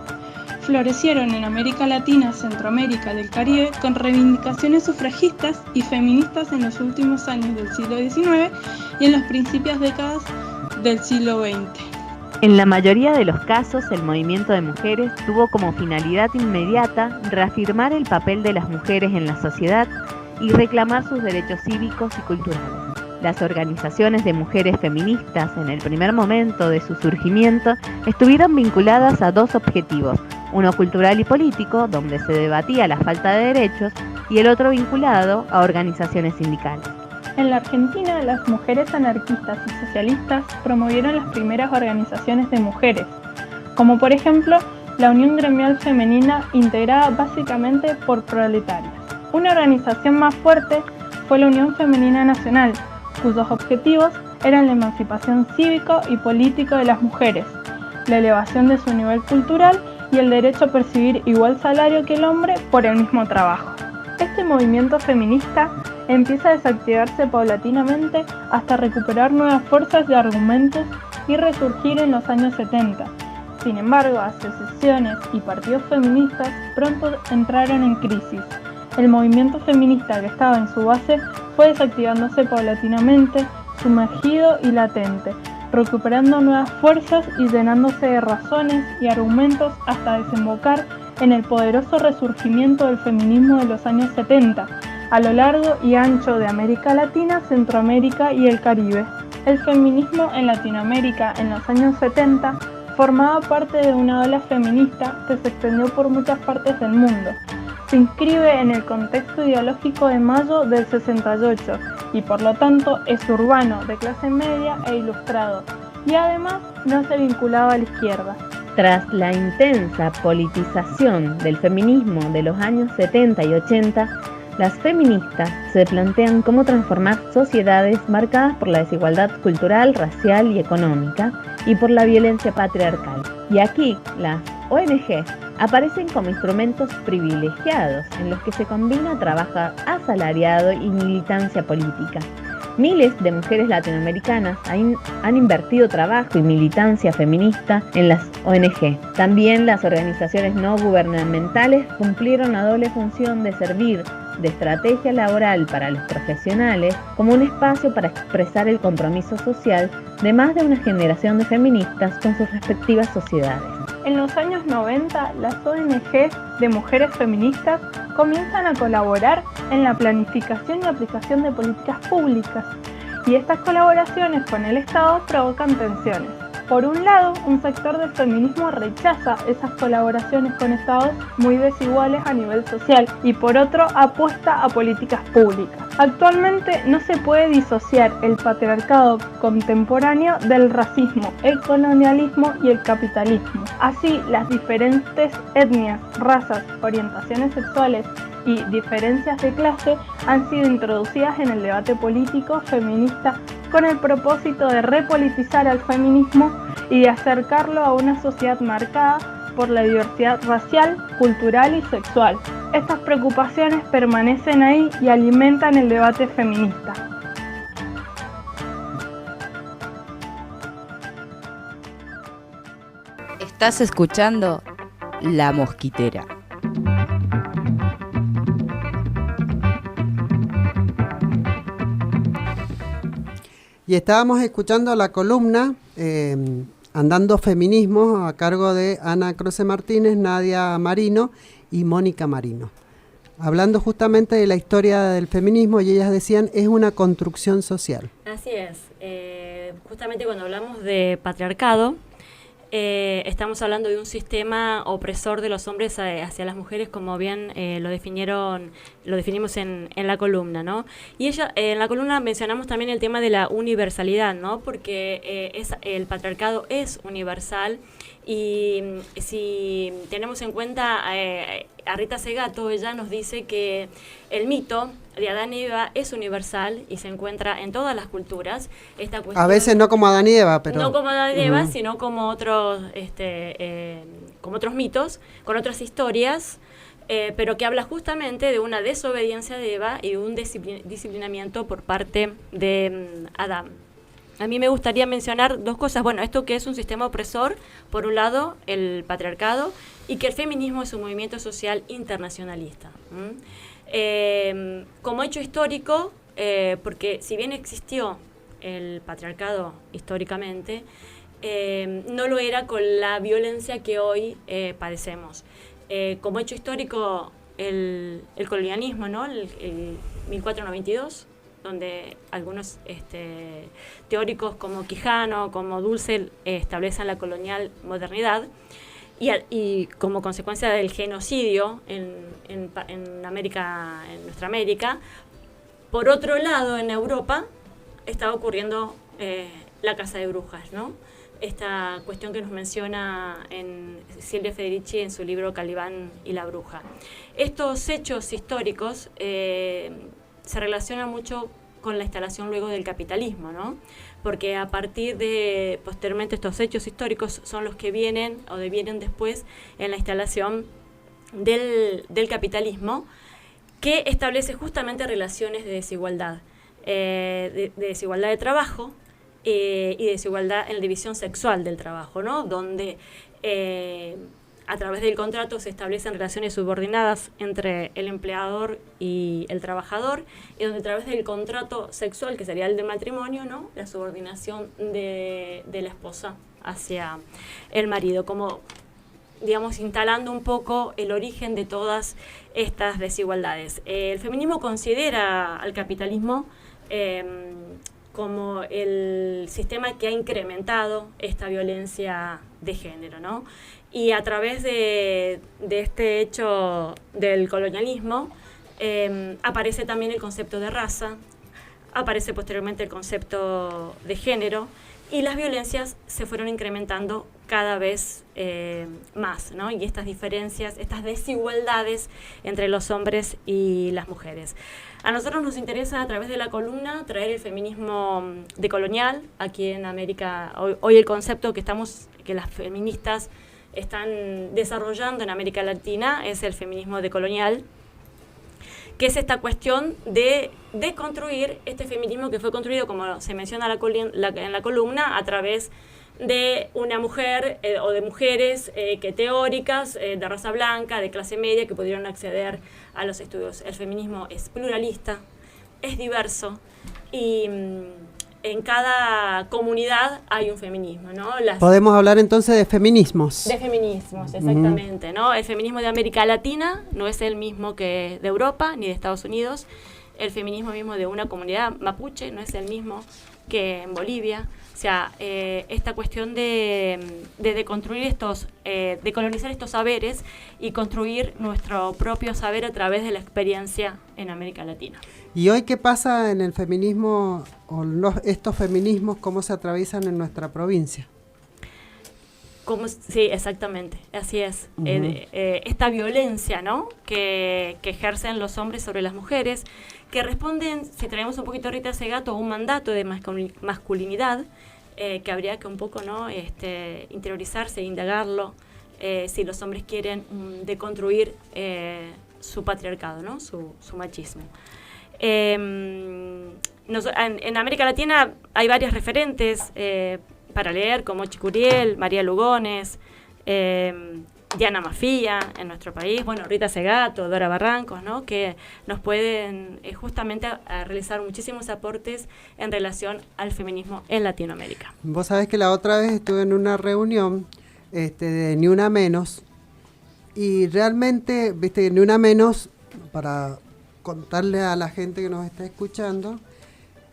Florecieron en América Latina, Centroamérica y el Caribe con reivindicaciones sufragistas y feministas en los últimos años del siglo XIX y en las principios décadas del siglo XX. En la mayoría de los casos, el movimiento de mujeres tuvo como finalidad inmediata reafirmar el papel de las mujeres en la sociedad y reclamar sus derechos cívicos y culturales. Las organizaciones de mujeres feministas en el primer momento de su surgimiento estuvieron vinculadas a dos objetivos, uno cultural y político, donde se debatía la falta de derechos, y el otro vinculado a organizaciones sindicales. En la Argentina, las mujeres anarquistas y socialistas promovieron las primeras organizaciones de mujeres, como por ejemplo la Unión Gremial Femenina, integrada básicamente por proletarias. Una organización más fuerte fue la Unión Femenina Nacional, cuyos objetivos eran la emancipación cívico y político de las mujeres, la elevación de su nivel cultural y el derecho a percibir igual salario que el hombre por el mismo trabajo. Este movimiento feminista empieza a desactivarse paulatinamente hasta recuperar nuevas fuerzas y argumentos y resurgir en los años 70. Sin embargo, asociaciones y partidos feministas pronto entraron en crisis. El movimiento feminista que estaba en su base fue desactivándose paulatinamente, sumergido y latente, recuperando nuevas fuerzas y llenándose de razones y argumentos hasta desembocar en el poderoso resurgimiento del feminismo de los años 70, a lo largo y ancho de América Latina, Centroamérica y el Caribe. El feminismo en Latinoamérica en los años 70 formaba parte de una ola feminista que se extendió por muchas partes del mundo. Se inscribe en el contexto ideológico de Mayo del 68 y por lo tanto es urbano, de clase media e ilustrado, y además no se vinculaba a la izquierda. Tras la intensa politización del feminismo de los años 70 y 80, las feministas se plantean cómo transformar sociedades marcadas por la desigualdad cultural, racial y económica y por la violencia patriarcal. Y aquí las ONG aparecen como instrumentos privilegiados en los que se combina trabajo asalariado y militancia política. Miles de mujeres latinoamericanas han invertido trabajo y militancia feminista en las ONG. También las organizaciones no gubernamentales cumplieron la doble función de servir de estrategia laboral para los profesionales como un espacio para expresar el compromiso social de más de una generación de feministas con sus respectivas sociedades. En los años 90, las ONG de mujeres feministas comienzan a colaborar en la planificación y aplicación de políticas públicas, y estas colaboraciones con el Estado provocan tensiones. Por un lado, un sector del feminismo rechaza esas colaboraciones con estados muy desiguales a nivel social y por otro apuesta a políticas públicas. Actualmente no se puede disociar el patriarcado contemporáneo del racismo, el colonialismo y el capitalismo. Así, las diferentes etnias, razas, orientaciones sexuales y diferencias de clase han sido introducidas en el debate político feminista con el propósito de repolitizar al feminismo y de acercarlo a una sociedad marcada por la diversidad racial, cultural y sexual. Estas preocupaciones permanecen ahí y alimentan el debate feminista. Estás escuchando La Mosquitera. Y estábamos escuchando la columna Andando Feminismo a cargo de Ana Croce Martínez, Nadia Marino y Mónica Marino. hablando justamente de la historia del feminismo, y ellas decían, es una construcción social. Así es. Justamente cuando hablamos de patriarcado, estamos hablando de un sistema opresor de los hombres hacia las mujeres, como bien lo definimos en la columna, ¿no? Y en la columna mencionamos también el tema de la universalidad, ¿no? Porque el patriarcado es universal, y si tenemos en cuenta a Rita Segato, ella nos dice que el mito de Adán y Eva es universal y se encuentra en todas las culturas. Esta cuestión, a veces no como Adán y Eva, pero... No como Adán y Eva, sino como otros mitos, con otras historias, pero que habla justamente de una desobediencia de Eva y un disciplinamiento por parte de Adán. A mí me gustaría mencionar dos cosas. Bueno, esto que es un sistema opresor, por un lado, el patriarcado, y que el feminismo es un movimiento social internacionalista. Como hecho histórico, porque si bien existió el patriarcado históricamente, no lo era con la violencia que hoy padecemos. Como hecho histórico, el colonialismo, ¿no? El 1492, donde algunos teóricos como Quijano, como Dulce, establecen la colonial modernidad, y como consecuencia del genocidio en América, en nuestra América. Por otro lado, en Europa estaba ocurriendo la caza de brujas, ¿no? Esta cuestión que nos menciona Silvia Federici en su libro Calibán y la bruja. Estos hechos históricos se relaciona mucho con la instalación luego del capitalismo, ¿no? Porque a partir de, posteriormente, estos hechos históricos son los que vienen o devienen después en la instalación del capitalismo, que establece justamente relaciones de desigualdad, de desigualdad de trabajo y de desigualdad en la división sexual del trabajo, ¿no? Donde a través del contrato se establecen relaciones subordinadas entre el empleador y el trabajador, y donde a través del contrato sexual, que sería el de matrimonio, ¿no? La subordinación de la esposa hacia el marido, como, digamos, instalando un poco el origen de todas estas desigualdades. El feminismo considera al capitalismo como el sistema que ha incrementado esta violencia de género, ¿no? Y a través de este hecho del colonialismo aparece también el concepto de raza, aparece posteriormente el concepto de género, y las violencias se fueron incrementando cada vez más, ¿no? Y estas diferencias, estas desigualdades entre los hombres y las mujeres. A nosotros nos interesa, a través de la columna, traer el feminismo decolonial aquí en América. Hoy el concepto que las feministas están desarrollando en América Latina es el feminismo decolonial, que es esta cuestión de construir este feminismo que fue construido, como se menciona en la columna, a través de una mujer o de mujeres teóricas, de raza blanca, de clase media, que pudieron acceder a los estudios. El feminismo es pluralista, es diverso, y en cada comunidad hay un feminismo, ¿no? Podemos hablar entonces de feminismos. De feminismos, exactamente, ¿no? El feminismo de América Latina no es el mismo que de Europa ni de Estados Unidos. El feminismo mismo de una comunidad mapuche no es el mismo que en Bolivia. O sea, esta cuestión de deconstruir de colonizar estos saberes y construir nuestro propio saber a través de la experiencia en América Latina. ¿Y hoy qué pasa en el feminismo, o estos feminismos, cómo se atraviesan en nuestra provincia? Sí, exactamente, así es. Esta violencia, ¿no?, que ejercen los hombres sobre las mujeres, que responden, si traemos un poquito a Rita Segato, a un mandato de masculinidad, que habría que un poco, ¿no?, interiorizarse e indagarlo, si los hombres quieren deconstruir su patriarcado, ¿no?, su machismo. En América Latina hay varias referentes para leer, como Chicuriel, María Lugones, Diana Mafía en nuestro país, bueno, Rita Segato, Dora Barrancos, ¿no?, que nos pueden justamente a realizar muchísimos aportes en relación al feminismo en Latinoamérica. Vos sabés que la otra vez estuve en una reunión de Ni Una Menos, y realmente, viste, Ni Una Menos para contarle a la gente que nos está escuchando,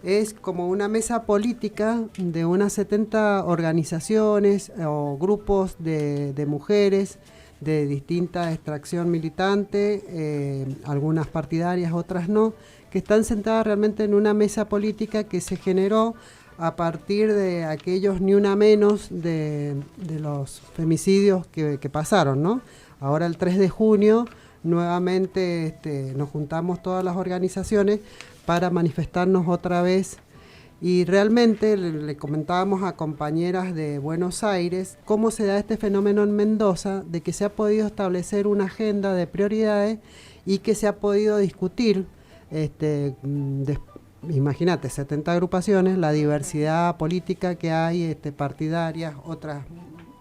es como una mesa política de unas 70 organizaciones o grupos de mujeres de distinta extracción militante, algunas partidarias, otras no, que están sentadas realmente en una mesa política que se generó a partir de aquellos ni una menos de los femicidios que pasaron, ¿no? Ahora el 3 de junio nuevamente nos juntamos todas las organizaciones para manifestarnos otra vez, y realmente le comentábamos a compañeras de Buenos Aires cómo se da este fenómeno en Mendoza, de que se ha podido establecer una agenda de prioridades y que se ha podido discutir, imagínate, 70 agrupaciones, la diversidad política que hay, partidarias, otras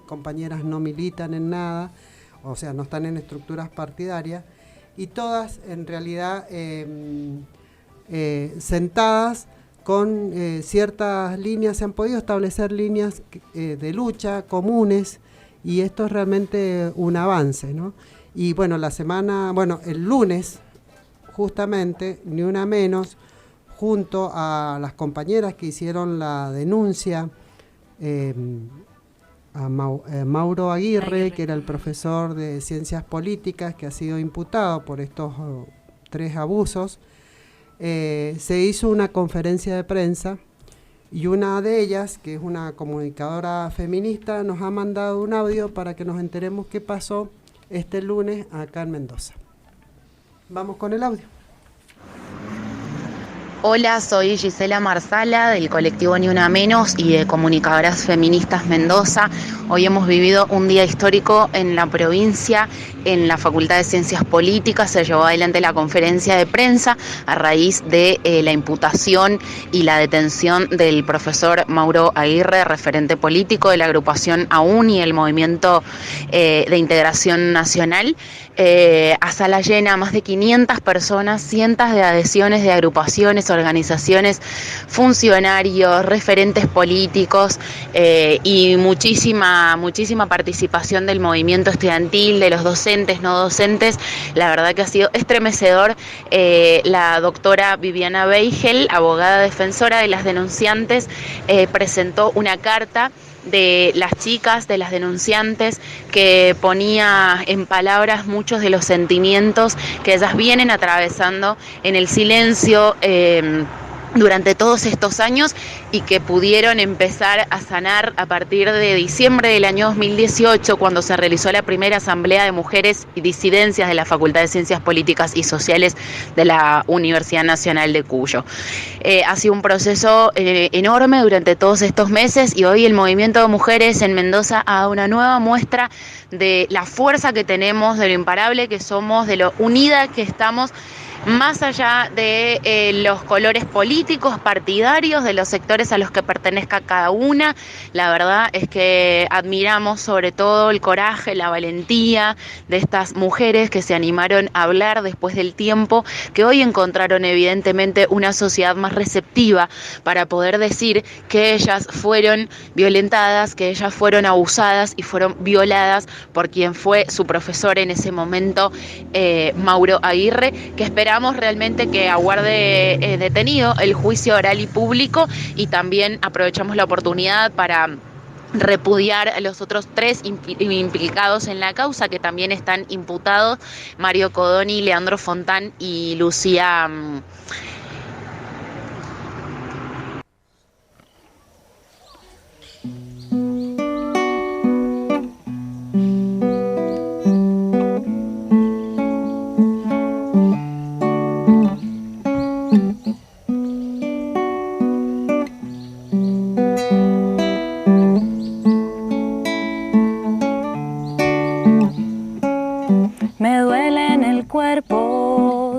compañeras no militan en nada, o sea, no están en estructuras partidarias, y todas en realidad sentadas con ciertas líneas, se han podido establecer líneas de lucha comunes, y esto es realmente un avance, ¿no? Y bueno, el lunes, justamente, ni una menos, junto a las compañeras que hicieron la denuncia, a Mauro Aguirre, que era el profesor de Ciencias Políticas, que ha sido imputado por estos 3 abusos, se hizo una conferencia de prensa, y una de ellas, que es una comunicadora feminista, nos ha mandado un audio para que nos enteremos qué pasó este lunes acá en Mendoza. Vamos con el audio. Hola, soy Gisela Marsala del colectivo Ni Una Menos y de Comunicadoras Feministas Mendoza. Hoy hemos vivido un día histórico en la provincia, en la Facultad de Ciencias Políticas. Se llevó adelante la conferencia de prensa a raíz de la imputación y la detención del profesor Mauro Aguirre, referente político de la agrupación AUN y el Movimiento de Integración Nacional. A sala llena, más de 500 personas, cientos de adhesiones de agrupaciones, organizaciones, funcionarios, referentes políticos y muchísima participación del movimiento estudiantil, de los docentes, no docentes. La verdad que ha sido estremecedor. La doctora Viviana Beigel, abogada defensora de las denunciantes, presentó una carta de las chicas, de las denunciantes, que ponía en palabras muchos de los sentimientos que ellas vienen atravesando en el silencio durante todos estos años, y que pudieron empezar a sanar a partir de diciembre del año 2018, cuando se realizó la primera asamblea de mujeres y disidencias de la Facultad de Ciencias Políticas y Sociales de la Universidad Nacional de Cuyo. Ha sido un proceso enorme durante todos estos meses, y hoy el movimiento de mujeres en Mendoza ha dado una nueva muestra de la fuerza que tenemos, de lo imparable que somos, de lo unida que estamos, más allá de los colores políticos, partidarios, de los sectores a los que pertenezca cada una. La verdad es que admiramos sobre todo el coraje, la valentía de estas mujeres que se animaron a hablar después del tiempo, que hoy encontraron evidentemente una sociedad más receptiva para poder decir que ellas fueron violentadas, que ellas fueron abusadas y fueron violadas por quien fue su profesor en ese momento, Mauro Aguirre, que esperamos realmente que aguarde detenido el juicio oral y público, y también aprovechamos la oportunidad para repudiar a los otros 3 implicados en la causa, que también están imputados: Mario Codoni, Leandro Fontán y Lucía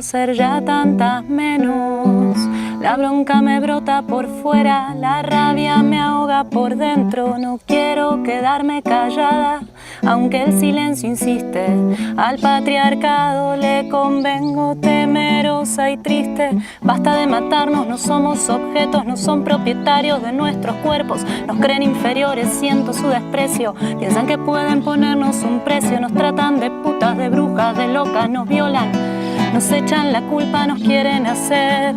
ser ya tantas menos. La bronca me brota por fuera, la rabia me ahoga por dentro. No quiero quedarme callada, aunque el silencio insiste. Al patriarcado le convengo, temerosa y triste. Basta de matarnos, no somos objetos, no son propietarios de nuestros cuerpos. Nos creen inferiores, siento su desprecio. Piensan que pueden ponernos un precio, nos tratan de putas, de brujas, de locas, nos violan. nos echan la culpa, nos quieren hacer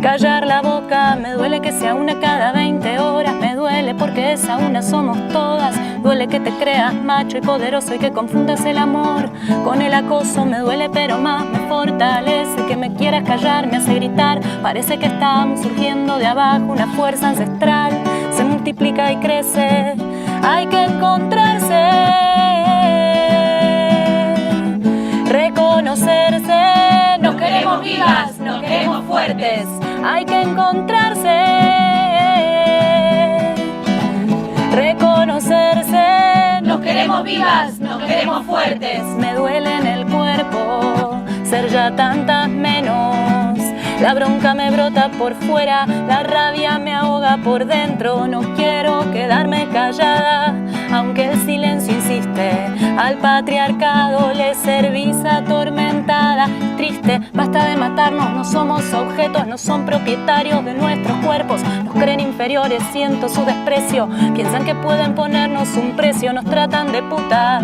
callar la boca. Me duele que sea una cada 20 horas, me duele porque esa una somos todas. Duele que te creas macho y poderoso y que confundas el amor con el acoso. Me duele pero más me fortalece que me quieras callar, me hace gritar. Parece que estamos surgiendo de abajo, una fuerza ancestral se multiplica y crece. Hay que encontrarse, reconocerse. Nos queremos vivas, nos queremos fuertes. Hay que encontrarse, reconocerse. Nos queremos vivas, nos queremos fuertes. Me duele en el cuerpo ser ya tantas menos. La bronca me brota por fuera, la rabia me ahoga por dentro. No quiero quedarme callada, aunque el silencio insiste. Al patriarcado le servís atormentada. Triste, basta de matarnos, no somos objetos, no son propietarios de nuestros cuerpos. Nos creen inferiores, siento su desprecio. Piensan que pueden ponernos un precio. Nos tratan de putas,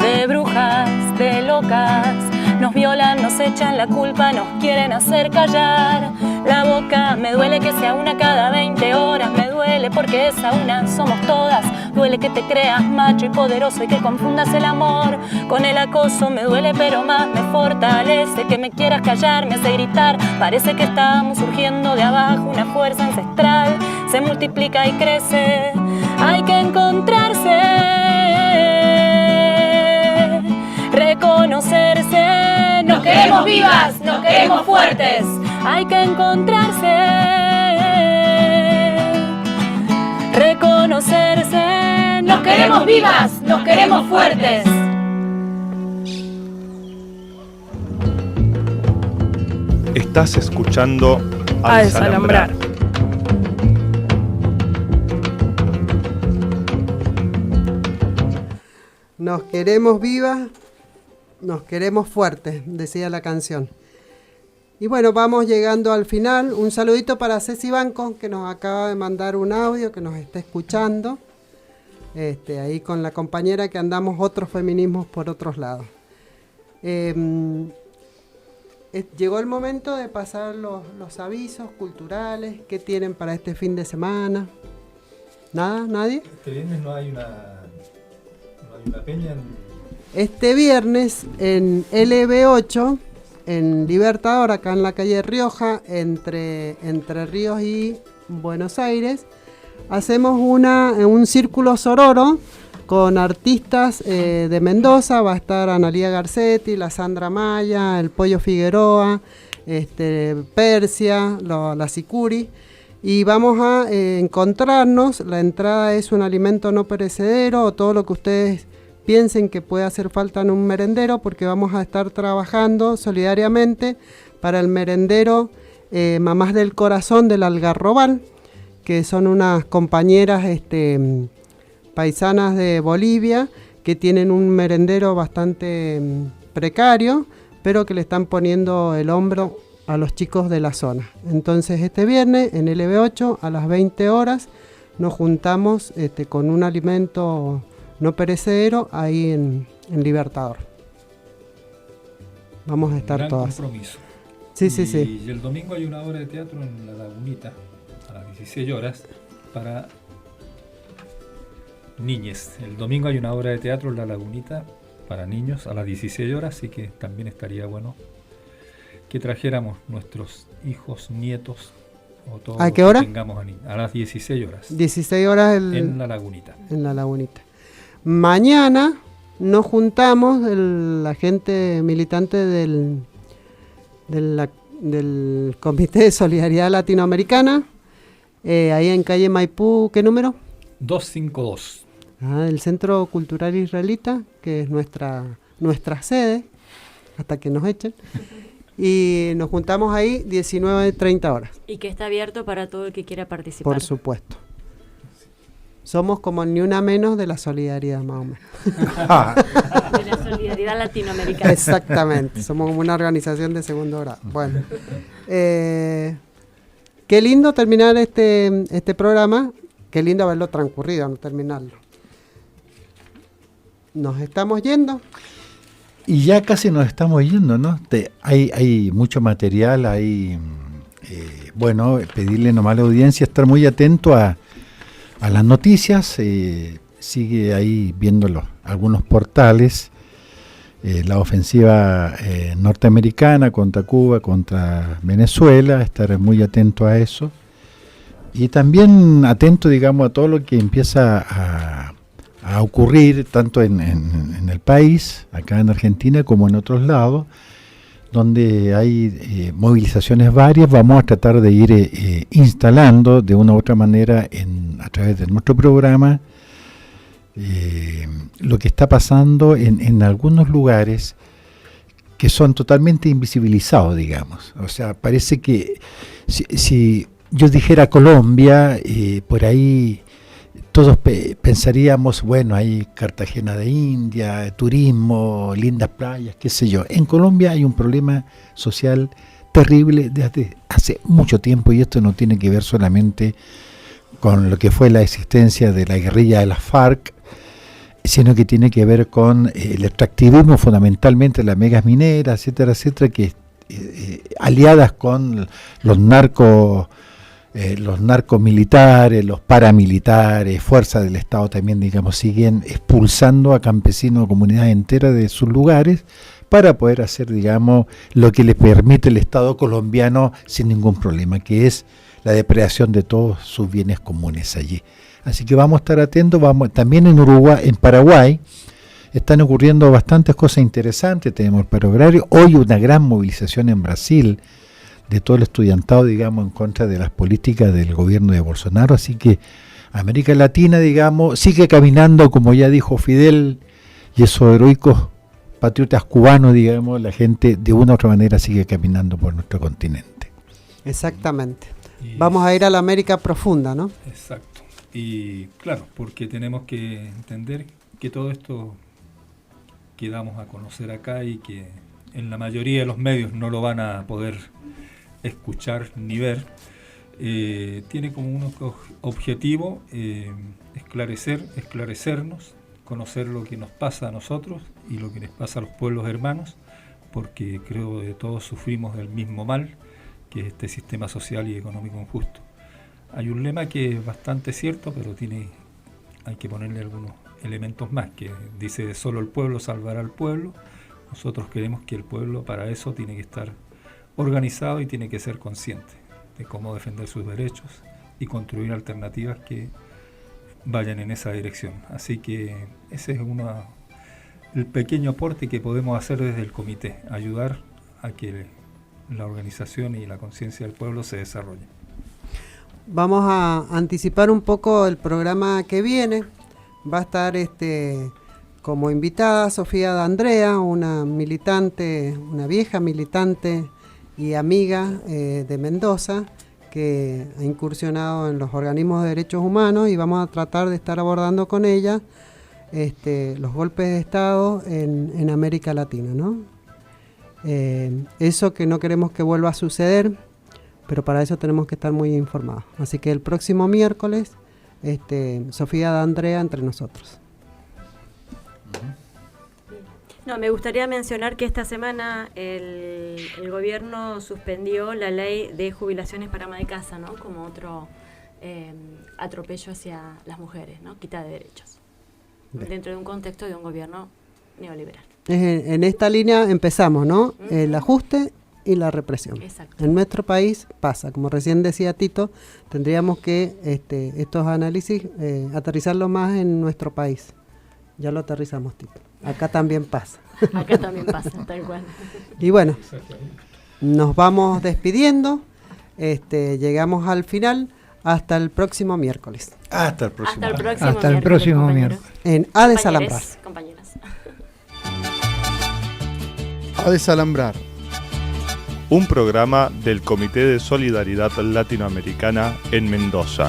de brujas, de locas. Nos violan, nos echan la culpa, nos quieren hacer callar la boca. Me duele que sea una cada 20 horas, me duele porque esa una somos todas. Duele que te creas macho y poderoso y que confundas el amor con el acoso. Me duele pero más me fortalece que me quieras callar, me hace gritar. Parece que estamos surgiendo de abajo, una fuerza ancestral se multiplica y crece. Hay que encontrarse, reconocerse. Nos queremos vivas, nos queremos fuertes. Hay que encontrarse, reconocerse. Nos queremos vivas, nos queremos fuertes. Estás escuchando A Desalambrar. Nos queremos vivas, nos queremos fuertes, decía la canción. Y bueno, vamos llegando al final. Un saludito para Ceci Banco, que nos acaba de mandar un audio, que nos está escuchando. Ahí con la compañera que andamos otros feminismos por otros lados. Llegó el momento de pasar los avisos culturales. ¿Qué tienen para este fin de semana? ¿Nada? ¿Nadie? Este viernes no hay una peña Este viernes en LB8, en Libertador, acá en la calle Rioja, entre Ríos y Buenos Aires, hacemos un círculo sororo con artistas de Mendoza. Va a estar Analía Garcetti, la Sandra Maya, el Pollo Figueroa, Persia, la Sicuri. Y vamos a encontrarnos. La entrada es un alimento no perecedero, o todo lo que ustedes piensen que puede hacer falta en un merendero, porque vamos a estar trabajando solidariamente para el merendero Mamás del Corazón del Algarrobal, que son unas compañeras paisanas de Bolivia, que tienen un merendero bastante precario, pero que le están poniendo el hombro a los chicos de la zona. Entonces este viernes en LB8 a las 20 horas nos juntamos con un alimento no perecedero ahí en Libertador. Vamos a estar gran todas. Compromiso. Sí, sí, sí. Y el domingo hay una obra de teatro en La Lagunita a las 16 horas para niñes. El domingo hay una obra de teatro en La Lagunita para niños a las 16 horas, así que también estaría bueno que trajéramos nuestros hijos, nietos o todos ¿A qué hora? que tengamos a las 16 horas. 16 horas en La Lagunita. En La Lagunita. Mañana nos juntamos, la gente militante del Comité de Solidaridad Latinoamericana, ahí en calle Maipú, ¿qué número? 252. El Centro Cultural Israelita, que es nuestra sede, hasta que nos echen. Y nos juntamos ahí 19:30 horas. Y que está abierto para todo el que quiera participar. Por supuesto. Somos como ni una menos de la solidaridad, más o menos. De la solidaridad latinoamericana. Exactamente, somos como una organización de segundo grado. Bueno, qué lindo terminar este programa, qué lindo haberlo transcurrido, no terminarlo. Nos estamos yendo. Y ya casi nos estamos yendo, ¿no? Hay mucho material, bueno, pedirle nomás a la audiencia estar muy atento a las noticias, sigue ahí viendo algunos portales, la ofensiva norteamericana contra Cuba, contra Venezuela, estar muy atento a eso, y también atento, digamos, a todo lo que empieza a ocurrir tanto en el país, acá en Argentina, como en otros lados, donde hay movilizaciones varias. Vamos a tratar de ir instalando de una u otra manera a través de nuestro programa lo que está pasando en algunos lugares que son totalmente invisibilizados, digamos. O sea, parece que si yo dijera Colombia, por ahí todos pensaríamos, bueno, hay Cartagena de India, turismo, lindas playas, qué sé yo. En Colombia hay un problema social terrible desde hace mucho tiempo, y esto no tiene que ver solamente con lo que fue la existencia de la guerrilla de las FARC, sino que tiene que ver con el extractivismo, fundamentalmente las megas mineras, etcétera, etcétera, que aliadas con los narcomilitares, los paramilitares, fuerzas del Estado también, digamos, siguen expulsando a campesinos, a comunidades enteras de sus lugares para poder hacer, digamos, lo que le permite el Estado colombiano sin ningún problema, que es la depredación de todos sus bienes comunes allí. Así que vamos a estar atentos. También en Uruguay, en Paraguay, están ocurriendo bastantes cosas interesantes. Tenemos el paro agrario, hoy una gran movilización en Brasil, de todo el estudiantado, digamos, en contra de las políticas del gobierno de Bolsonaro. Así que América Latina, digamos, sigue caminando, como ya dijo Fidel, y esos heroicos patriotas cubanos, digamos, la gente de una u otra manera sigue caminando por nuestro continente. Exactamente. Vamos a ir a la América profunda, ¿no? Exacto. Y claro, porque tenemos que entender que todo esto que damos a conocer acá y que en la mayoría de los medios no lo van a poder escuchar ni ver, tiene como un objetivo esclarecernos, conocer lo que nos pasa a nosotros y lo que les pasa a los pueblos hermanos, porque creo que todos sufrimos del mismo mal, que es este sistema social y económico injusto. Hay un lema que es bastante cierto, pero hay que ponerle algunos elementos más, que dice: solo el pueblo salvará al pueblo. Nosotros creemos que el pueblo para eso tiene que estar organizado y tiene que ser consciente de cómo defender sus derechos y construir alternativas que vayan en esa dirección. Así que ese es el pequeño aporte que podemos hacer desde el comité, ayudar a que la organización y la conciencia del pueblo se desarrollen. Vamos a anticipar un poco el programa que viene. Va a estar como invitada Sofía D'Andrea, una militante, una vieja militante y amiga de Mendoza, que ha incursionado en los organismos de derechos humanos, y vamos a tratar de estar abordando con ella los golpes de Estado en América Latina, ¿no? Eso que no queremos que vuelva a suceder, pero para eso tenemos que estar muy informados. Así que el próximo miércoles, Sofía D'Andrea entre nosotros. No, me gustaría mencionar que esta semana el gobierno suspendió la ley de jubilaciones para ama de casa, ¿no? Como otro atropello hacia las mujeres, ¿no? Quita de derechos. Bien. Dentro de un contexto de un gobierno neoliberal. En esta línea empezamos, ¿no? El ajuste y la represión. Exacto. En nuestro país pasa, como recién decía Tito, tendríamos que estos análisis aterrizarlos más en nuestro país. Ya lo aterrizamos, Tito. Acá también pasa. Acá también pasa, tal cual. Y bueno, nos vamos despidiendo. Llegamos al final. Hasta el próximo miércoles. Hasta el próximo. Hasta el próximo miércoles. En A Desalambrar. Compañeras. A Desalambrar. Un programa del Comité de Solidaridad Latinoamericana en Mendoza.